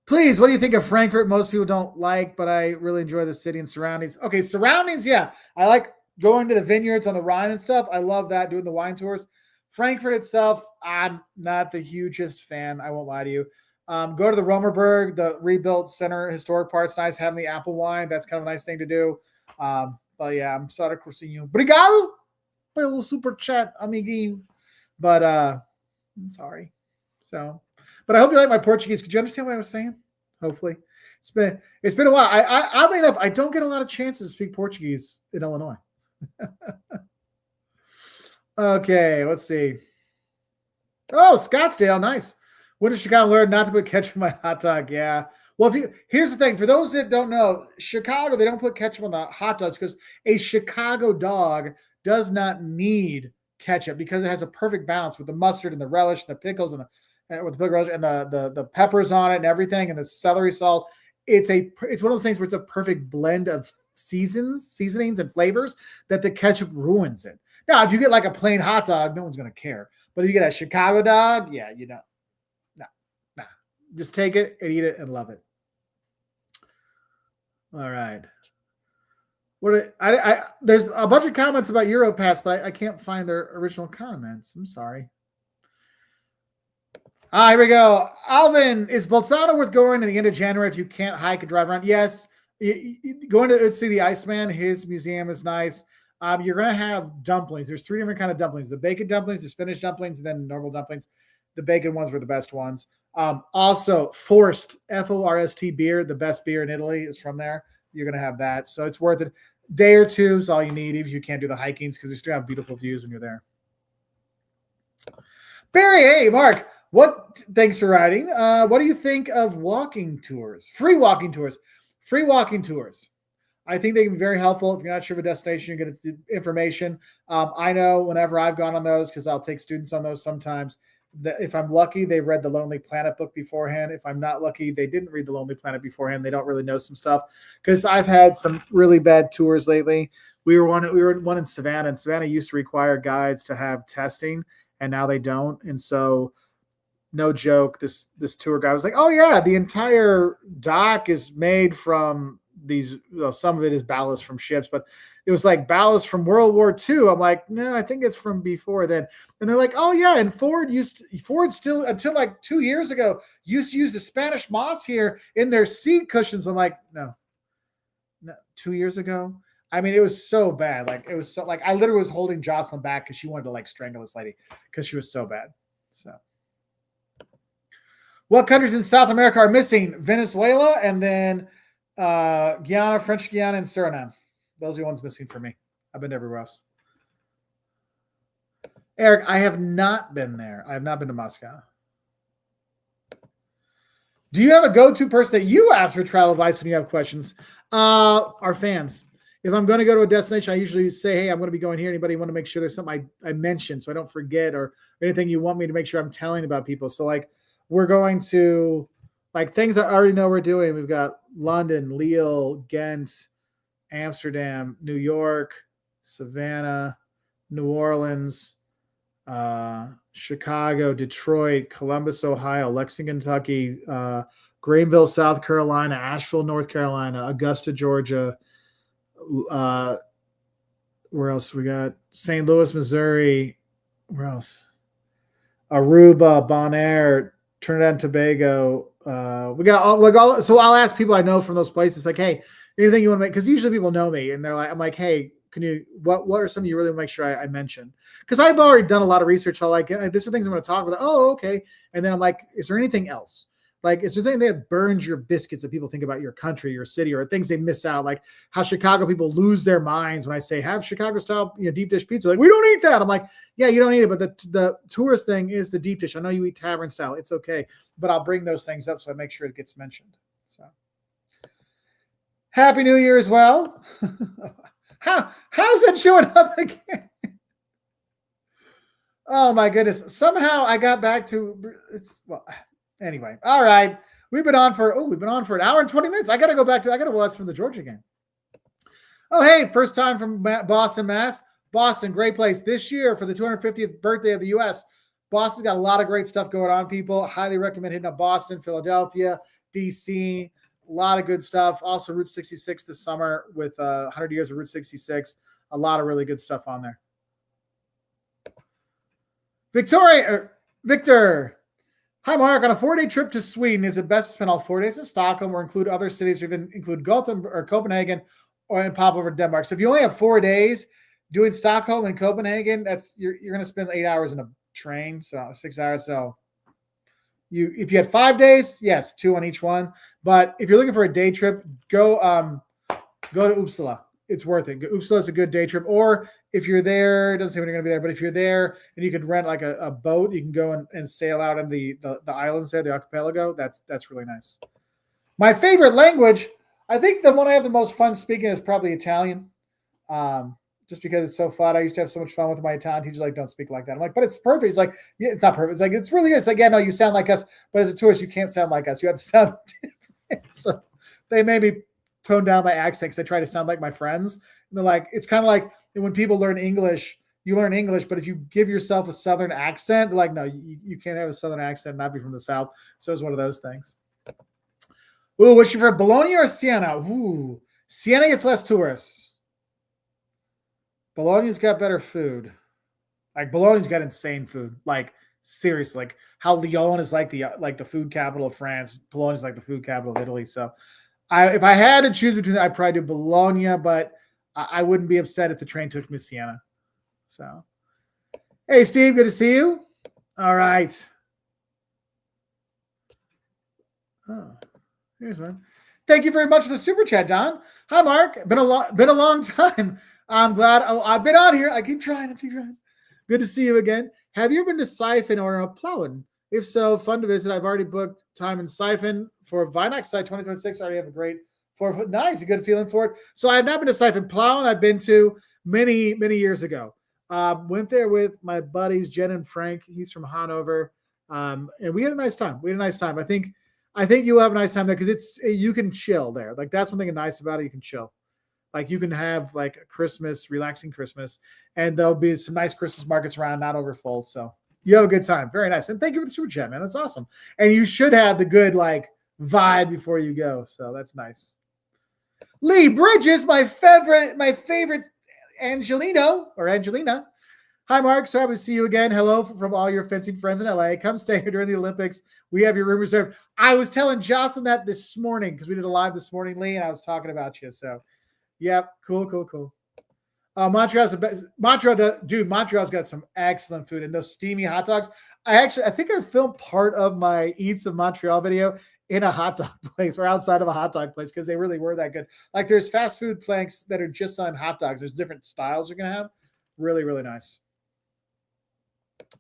Please, what do you think of Frankfurt? Most people don't like, but I really enjoy the city and surroundings. Okay, surroundings, yeah. I like going to the vineyards on the Rhine and stuff. I love that, doing the wine tours. Frankfurt itself, I'm not the hugest fan. I won't lie to you. Go to the Romerberg, the rebuilt center historic part's nice. Having the apple wine, that's kind of a nice thing to do. But yeah, I'm sorry, Crucinho. Obrigado pelo super chat, amiguinho. But I'm sorry. So, but I hope you like my Portuguese. Could you understand what I was saying? Hopefully, it's been a while. I oddly enough, I don't get a lot of chances to speak Portuguese in Illinois. Okay, let's see. Oh, Scottsdale, nice. When did Chicago learn not to put ketchup in my hot dog? Yeah. Well, here's the thing. For those that don't know, Chicago, they don't put ketchup on the hot dogs because a Chicago dog does not need ketchup because it has a perfect balance with the mustard and the relish, and the pickles, and the peppers on it and everything, and the celery salt. It's one of those things where it's a perfect blend of seasonings and flavors that the ketchup ruins it. Now, if you get like a plain hot dog, no one's going to care. But if you get a Chicago dog, yeah, nah. Just take it and eat it and love it. All right. There's a bunch of comments about Europass, but I can't find their original comments. I'm sorry. Here we go. Alvin, is Bolzano worth going at the end of January if you can't hike and drive around? Yes. Going to see the Iceman, his museum is nice. You're going to have dumplings. There's 3 different kinds of dumplings. The bacon dumplings, the spinach dumplings, and then normal dumplings. The bacon ones were the best ones. Also, Forst, F-O-R-S-T beer, the best beer in Italy is from there. You're going to have that. So it's worth it. Day or two is all you need, even if you can't do the hikings, because you still have beautiful views when you're there. Barry, hey, Mark, thanks for writing. What do you think of walking tours? Free walking tours. I think they can be very helpful. If you're not sure of a destination, you get information. I know whenever I've gone on those, because I'll take students on those sometimes, if I'm lucky, they read the Lonely Planet book beforehand. If I'm not lucky, they didn't read the Lonely Planet beforehand. They don't really know some stuff. Because I've had some really bad tours lately. We were one in Savannah, and Savannah used to require guides to have testing, and now they don't. And so, no joke, this tour guy was like, "Oh yeah, the entire dock is made from these, some of it is ballast from ships, but it was like ballast from World War II. I'm like, no, I think it's from before then. And they're like, oh yeah, and Ford still until like 2 years ago used to use the Spanish moss here in their seat cushions. I'm like, no, 2 years ago. I mean, it was so bad. Like it was so like I literally was holding Jocelyn back because she wanted to like strangle this lady because she was so bad. So, what countries in South America are missing? Venezuela and then Guyana, French Guiana, and Suriname. Those are the ones missing for me. I've been everywhere else. Eric, I have not been there. I have not been to Moscow. Do you have a go-to person that you ask for travel advice when you have questions? Our fans. If I'm going to go to a destination, I usually say, hey, I'm going to be going here. Anybody want to make sure there's something I mentioned so I don't forget, or anything you want me to make sure I'm telling about people. So like we're going to like things I already know we're doing. We've got London, Lille, Ghent, Amsterdam, New York, Savannah, New Orleans, Chicago, Detroit, Columbus, Ohio, Lexington, Kentucky, Greenville, South Carolina, Asheville, North Carolina, Augusta, Georgia. Where else we got? St. Louis, Missouri. Where else? Aruba, Bonaire, Trinidad and Tobago. We got all. So I'll ask people I know from those places, like, hey, anything you want to make? Because usually people know me, and they're like, I'm like, hey, can you? What are some you really want to make sure I mention? Because I've already done a lot of research. So like, these are things I'm going to talk about. Oh, okay. And then I'm like, is there anything else? Like, is there anything that burns your biscuits that people think about your country, your city, or things they miss out? Like how Chicago people lose their minds when I say have Chicago style, deep dish pizza. Like, we don't eat that. I'm like, yeah, you don't eat it, but the tourist thing is the deep dish. I know you eat tavern style. It's okay, but I'll bring those things up so I make sure it gets mentioned. So, Happy New Year as well. How's that showing up again? Oh my goodness! Somehow I got back to it's well. Anyway, all right. We've been on for an hour and 20 minutes. I got to watch from the Georgia game. Oh, hey, first time from Boston, Mass. Boston, great place. This year for the 250th birthday of the U.S., Boston's got a lot of great stuff going on, people. Highly recommend hitting up Boston, Philadelphia, D.C., a lot of good stuff. Also, Route 66 this summer with 100 years of Route 66. A lot of really good stuff on there. Victor. Hi, Mark. On a 4-day trip to Sweden, is it best to spend all 4 days in Stockholm or include other cities, or even include Gothenburg or Copenhagen, or and pop over to Denmark? So if you only have 4 days doing Stockholm and Copenhagen, you're going to spend 8 hours in a train, so 6 hours. So if you had 5 days, yes, 2 on each one. But if you're looking for a day trip, go to Uppsala. It's worth it. Uppsala is a good day trip. Or if you're there, it doesn't say when you're going to be there, but if you're there and you could rent like a boat, you can go and sail out in the islands there, the archipelago. That's really nice. My favorite language, I think the one I have the most fun speaking is probably Italian. Just because it's so fun. I used to have so much fun with my Italian teachers, like, don't speak like that. I'm like, but it's perfect. It's like, yeah, it's not perfect. It's like, it's really good. It's like, yeah, no, you sound like us, but as a tourist, you can't sound like us. You have to sound different. So they made me tone down my accent because I try to sound like my friends. And they're like, it's kind of like when people learn English, you learn English, but if you give yourself a Southern accent, they're like, no, you can't have a Southern accent and not be from the South. So it's one of those things. Ooh, what's your favorite, Bologna or Siena? Ooh, Siena gets less tourists. Bologna's got better food. Like, Bologna's got insane food. Like, seriously, like how Lyon is like the food capital of France. Bologna's like the food capital of Italy. So if I had to choose between, I'd probably do Bologna, but I wouldn't be upset if the train took me to Siena. So, hey, Steve, good to see you. All right. Oh, here's one. Thank you very much for the super chat, Don. Hi, Mark. Been a long time. I'm glad I've been on here. I keep trying. Good to see you again. Have you ever been to Siphon or Plauen? If so, fun to visit. I've already booked time in Siphon for Vinox site 2026. I already have a great 4-foot. Nice, a good feeling for it. So I have not been to Siphon. Plauen I've been to many, many years ago. Went there with my buddies, Jen and Frank. He's from Hanover. And we had a nice time. I think you'll have a nice time there because you can chill there. Like, that's one thing nice about it. You can chill. Like, you can have like a Christmas, relaxing Christmas, and there'll be some nice Christmas markets around, not over full. So you have a good time. Very nice. And thank you for the super chat, man. That's awesome. And you should have the good like vibe before you go. So that's nice. Lee Bridges, my favorite Angelina. Hi, Mark. So happy to see you again. Hello from all your fencing friends in LA. Come stay here during the Olympics. We have your room reserved. I was telling Jocelyn that this morning because we did a live this morning, Lee, and I was talking about you. So, yep, cool. Montreal's the best. Montreal's got some excellent food and those steamy hot dogs. I think I filmed part of my Eats of Montreal video in a hot dog place or outside of a hot dog place because they really were that good. Like, there's fast food places that are just selling hot dogs. There's different styles you're gonna have. Really, really nice.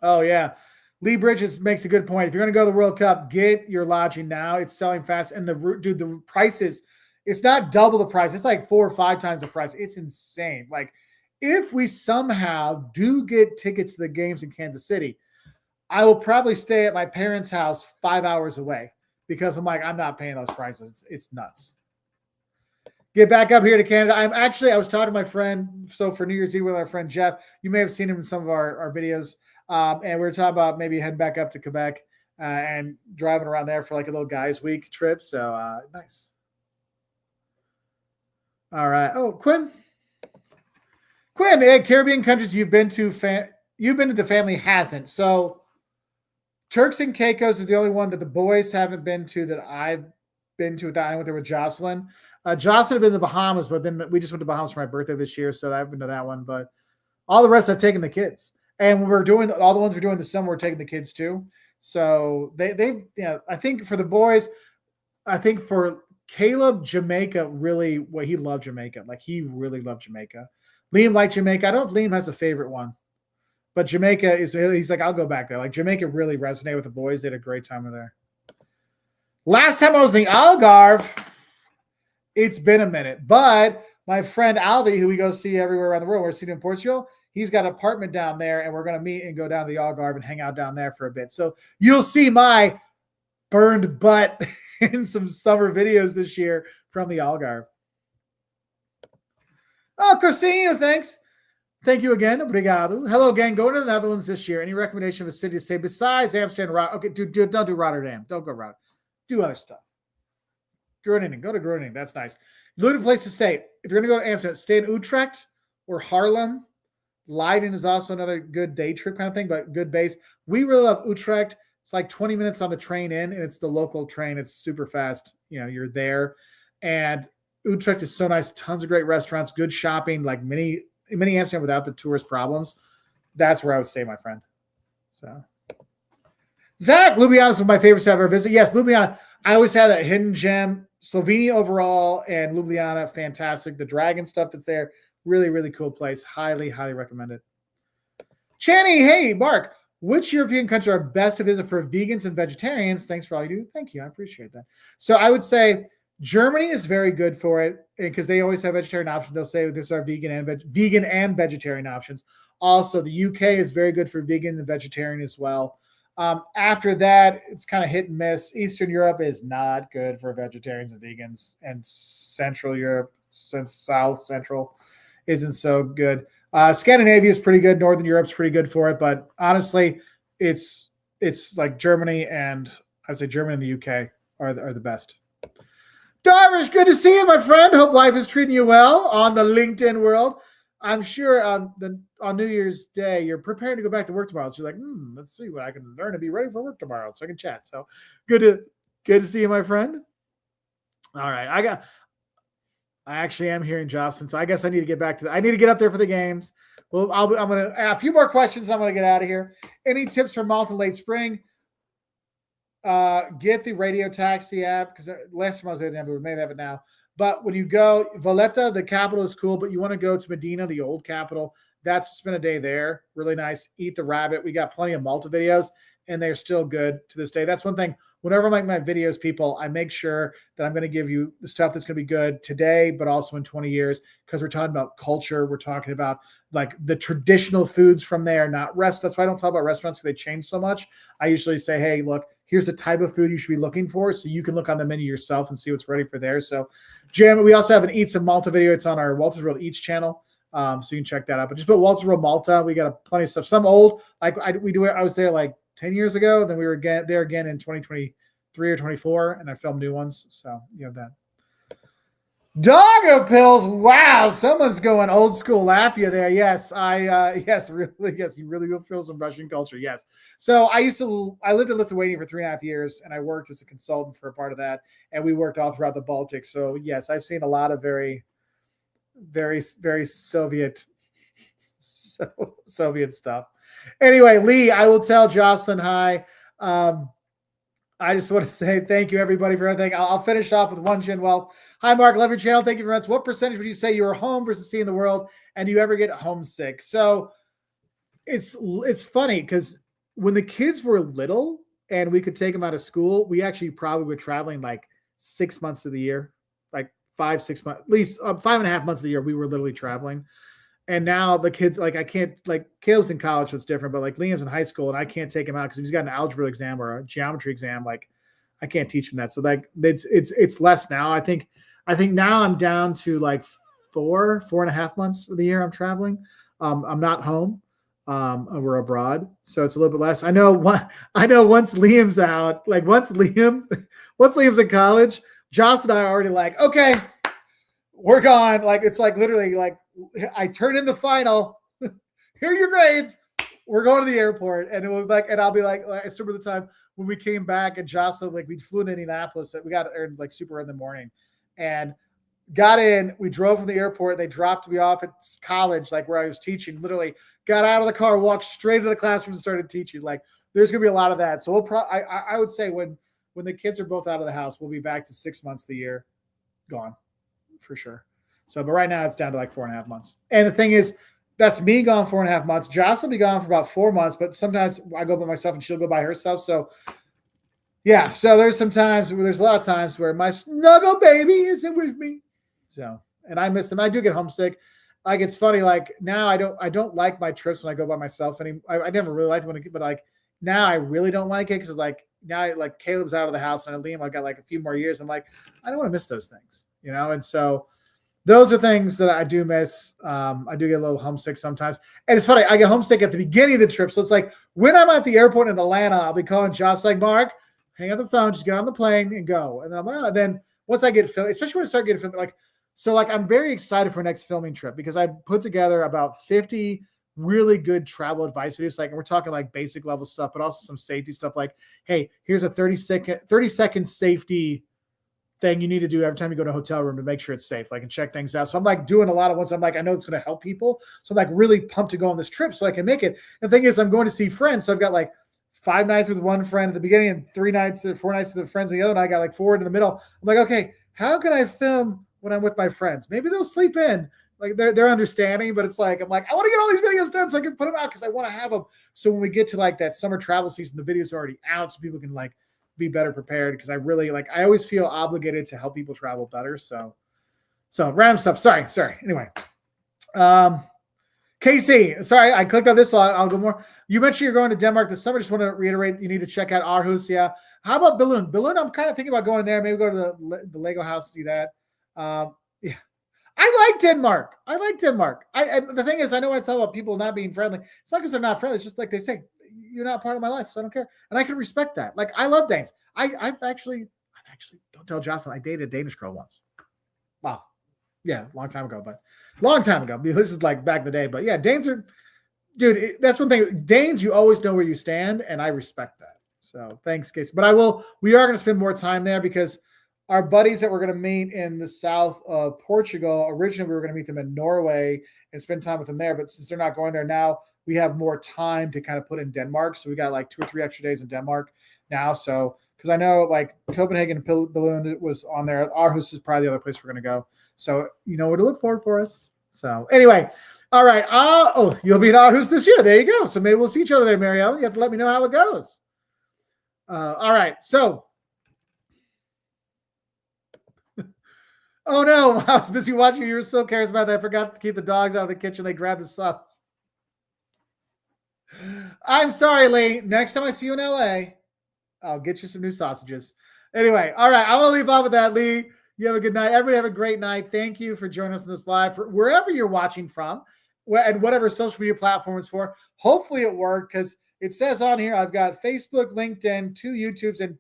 Oh yeah, Lee Bridges makes a good point. If you're gonna go to the World Cup, get your lodging now. It's selling fast, and the prices. It's not double the price. It's like 4 or 5 times the price. It's insane. Like, if we somehow do get tickets to the games in Kansas City, I will probably stay at my parents' house 5 hours away because I'm like, I'm not paying those prices. It's nuts. Get back up here to Canada. I was talking to my friend. So for New Year's Eve with our friend Jeff, you may have seen him in some of our videos. And we were talking about maybe heading back up to Quebec and driving around there for like a little guys' week trip. So nice. All right. Oh, Quinn, Caribbean countries you've been to, the family hasn't. So Turks and Caicos is the only one that the boys haven't been to that I've been to. I went there with Jocelyn. Jocelyn had been to the Bahamas, but then we just went to Bahamas for my birthday this year, so I've been to that one. But all the rest I've taken the kids. And when we're doing all the ones we're doing this summer, we're taking the kids too. So they I think for the boys, I think for Caleb, Jamaica really, well, he loved Jamaica. Like he really loved Jamaica. Liam liked Jamaica. I don't know if Liam has a favorite one, but Jamaica he's like, I'll go back there. Like Jamaica really resonated with the boys. They had a great time over there. Last time I was in the Algarve, it's been a minute, but my friend Alvi, who we go see everywhere around the world, we're seeing in Portugal, he's got an apartment down there, and we're going to meet and go down to the Algarve and hang out down there for a bit. So you'll see my burned butt in some summer videos this year from the Algarve. Oh, Corsinho, thanks. Thank you again. Obrigado. Hello again. Going to the Netherlands this year. Any recommendation of a city to stay besides Amsterdam? Okay, don't do Rotterdam. Don't go Rotterdam. Do other stuff. Groningen. Go to Groningen. That's nice. Look at a place to stay. If you're going to go to Amsterdam, stay in Utrecht or Haarlem. Leiden is also another good day trip kind of thing, but good base. We really love Utrecht. It's like 20 minutes on the train in, and it's the local train. It's super fast. You're there. And Utrecht is so nice. Tons of great restaurants, good shopping, like mini Amsterdam without the tourist problems. That's where I would stay, my friend. So, Zach, Ljubljana is one of my favorites to ever visit. Yes, Ljubljana. I always had that hidden gem. Slovenia overall and Ljubljana, fantastic. The dragon stuff that's there, really, really cool place. Highly, highly recommend it. Channy, hey, Mark, which European country are best to visit for vegans and vegetarians? Thanks for all you do. Thank you. I appreciate that. So I would say Germany is very good for it because they always have vegetarian options. They'll say this are vegan and vegetarian options. Also, the UK is very good for vegan and vegetarian as well. After that, it's kind of hit and miss. Eastern Europe is not good for vegetarians and vegans, and Central Europe, South Central, isn't so good. Scandinavia is pretty good. Northern Europe's pretty good for it, but honestly, it's like Germany and I'd say Germany and the UK are the best. Darvish, good to see you, my friend. Hope life is treating you well on the LinkedIn world. I'm sure on New Year's Day, you're preparing to go back to work tomorrow. So you're like, let's see what I can learn to be ready for work tomorrow so I can chat. So good to see you, my friend. All right. I actually am hearing Jocelyn, so I guess I need to get back to I need to get up there for the games. Well, I'm going to add a few more questions. I'm going to get out of here. Any tips for Malta late spring? Get the radio taxi app because last time I was there, we may have it now. But when you go, Valletta, the capital is cool, but you want to go to Medina, the old capital. That's spend a day there. Really nice. Eat the rabbit. We got plenty of Malta videos, and they're still good to this day. That's one thing. Whenever I make my videos, people, I make sure that I'm going to give you the stuff that's going to be good today, but also in 20 years, because we're talking about culture. We're talking about like the traditional foods from there, not rest. That's why I don't talk about restaurants because they change so much. I usually say, hey, look, here's the type of food you should be looking for, so you can look on the menu yourself and see what's ready for there. So, Jim, we also have an Eats of Malta video. It's on our Walter's World Eats channel, so you can check that out. But just put Walter's World Malta. We got plenty of stuff. Some old, like I was there like 10 years ago. Then we were there again in 2023 or 24, and I filmed new ones. So you have that. Doggo pills. Wow, someone's going old school Latvia there. Yes, yes, you really will feel some Russian culture. Yes. So I lived in Lithuania for 3.5 years, and I worked as a consultant for a part of that, and we worked all throughout the Baltics. So yes, I've seen a lot of very, very, very Soviet stuff. Anyway, Lee, I will tell Jocelyn hi. I just want to say thank you, everybody, for everything. I'll finish off with one, Jinwell. Hi, Mark. Love your channel. Thank you very much. What percentage would you say you were home versus seeing the world, and do you ever get homesick? So it's funny because when the kids were little and we could take them out of school, we actually probably were traveling like 6 months of the year, like 5-6 months, at least 5.5 months of the year. We were literally traveling. And now the kids, like I can't, like Caleb's in college, so it's different, but like Liam's in high school and I can't take him out because he's got an algebra exam or a geometry exam. Like I can't teach him that. So like it's less now. I think now I'm down to like 4.5 months of the year I'm traveling. I'm not home. We're abroad. So it's a little bit less. I know once Liam's out, like once Liam's in college, Joss and I are already like, okay, we're gone. Like, it's like literally like I turn in the final. Here are your grades. We're going to the airport. And it was like, and I'll be like, I still remember the time when we came back and Jocelyn, like we flew in Indianapolis. We got there like super in the morning and got in. We drove from the airport. They dropped me off at college, like where I was teaching. Literally got out of the car, walked straight to the classroom and started teaching. Like there's going to be a lot of that. So I would say when the kids are both out of the house, we'll be back to 6 months of the year gone for sure. So, but right now it's down to like 4.5 months. And the thing is, that's me gone 4.5 months. Joss will be gone for about 4 months, but sometimes I go by myself and she'll go by herself. So yeah, so there's a lot of times where my snuggle baby isn't with me. So, and I miss them. I do get homesick. Like, it's funny. Like, now I don't like my trips when I go by myself anymore. I never really liked it but like now I really don't like it. Cause like now, like Caleb's out of the house and Liam, I got like a few more years. I'm like, I don't want to miss those things, you know? And so those are things that I do miss. I do get a little homesick sometimes. And it's funny. I get homesick at the beginning of the trip. So it's like when I'm at the airport in Atlanta, I'll be calling Josh like, Mark, hang up the phone, just get on the plane and go. And then I'm like, oh. Then once I get filmed, especially when I start getting filmed, like, so like I'm very excited for next filming trip because I put together about 50 really good travel advice videos. Like, and we're talking like basic level stuff, but also some safety stuff. Like, hey, here's a 30-second safety thing you need to do every time you go to a hotel room to make sure it's safe, like, and check things out. So I'm like doing a lot of ones. I'm like, I know it's going to help people. So I'm like really pumped to go on this trip so I can make it. And the thing is, I'm going to see friends. So I've got like 5 nights with one friend at the beginning and 4 nights with the friends in the other. And I got like 4 in the middle. I'm like, okay, how can I film when I'm with my friends? Maybe they'll sleep in. Like they're understanding, but it's like, I'm like, I want to get all these videos done so I can put them out because I want to have them. So when we get to like that summer travel season, the videos are already out so people can like be better prepared because I really like, I always feel obligated to help people travel better. So random stuff. Sorry. Anyway, Casey, sorry, I clicked on this, so I'll go more. You mentioned you're going to Denmark this summer. Just want to reiterate, you need to check out Aarhus. Yeah. How about Billund? Billund, I'm kind of thinking about going there. Maybe go to the Lego house, see that. Yeah. I like Denmark. The thing is, I know when I talk about people not being friendly, it's not because they're not friendly. It's just like they say, you're not part of my life, so I don't care. And I can respect that. Like, I love Danes. I've actually, don't tell Jocelyn, I dated a Danish girl once. Wow. Yeah, long time ago. This is like back in the day. But yeah, Danes are, dude, that's one thing. Danes, you always know where you stand, and I respect that. So thanks, Casey. But we are going to spend more time there because our buddies that we're going to meet in the south of Portugal, originally we were going to meet them in Norway and spend time with them there. But since they're not going there now, we have more time to kind of put in Denmark. So we got like 2 or 3 extra days in Denmark now. So, because I know like Copenhagen and Billund was on there. Aarhus is probably the other place we're going to go. So you know where to look for us. So anyway, all right. You'll be in Aarhus this year. There you go. So maybe we'll see each other there, Marielle. You have to let me know how it goes. All right. So, oh no, I was busy watching you. You were so charismatic. I forgot to keep the dogs out of the kitchen. They grabbed the sauce. I'm sorry, Lee. Next time I see you in LA, I'll get you some new sausages. Anyway, all right. I'm going to leave off with that, Lee. You have a good night. Everybody have a great night. Thank you for joining us in this live, for wherever you're watching from and whatever social media platform it's for. Hopefully it worked because it says on here I've got Facebook, LinkedIn, 2 YouTubes,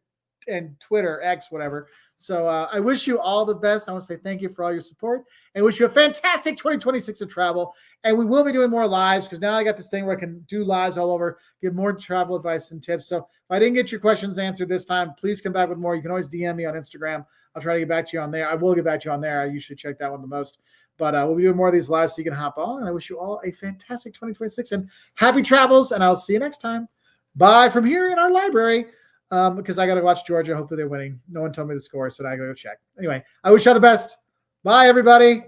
and Twitter, X, whatever. So I wish you all the best. I want to say thank you for all your support and wish you a fantastic 2026 of travel. And we will be doing more lives because now I got this thing where I can do lives all over, give more travel advice and tips. So if I didn't get your questions answered this time, please come back with more. You can always DM me on Instagram. I'll try to get back to you on there. I will get back to you on there. I usually check that one the most. But we'll be doing more of these lives so you can hop on. And I wish you all a fantastic 2026 and happy travels. And I'll see you next time. Bye from here in our library. Because I got to watch Georgia. Hopefully they're winning. No one told me the score, so I got to go check. Anyway, I wish you all the best. Bye, everybody.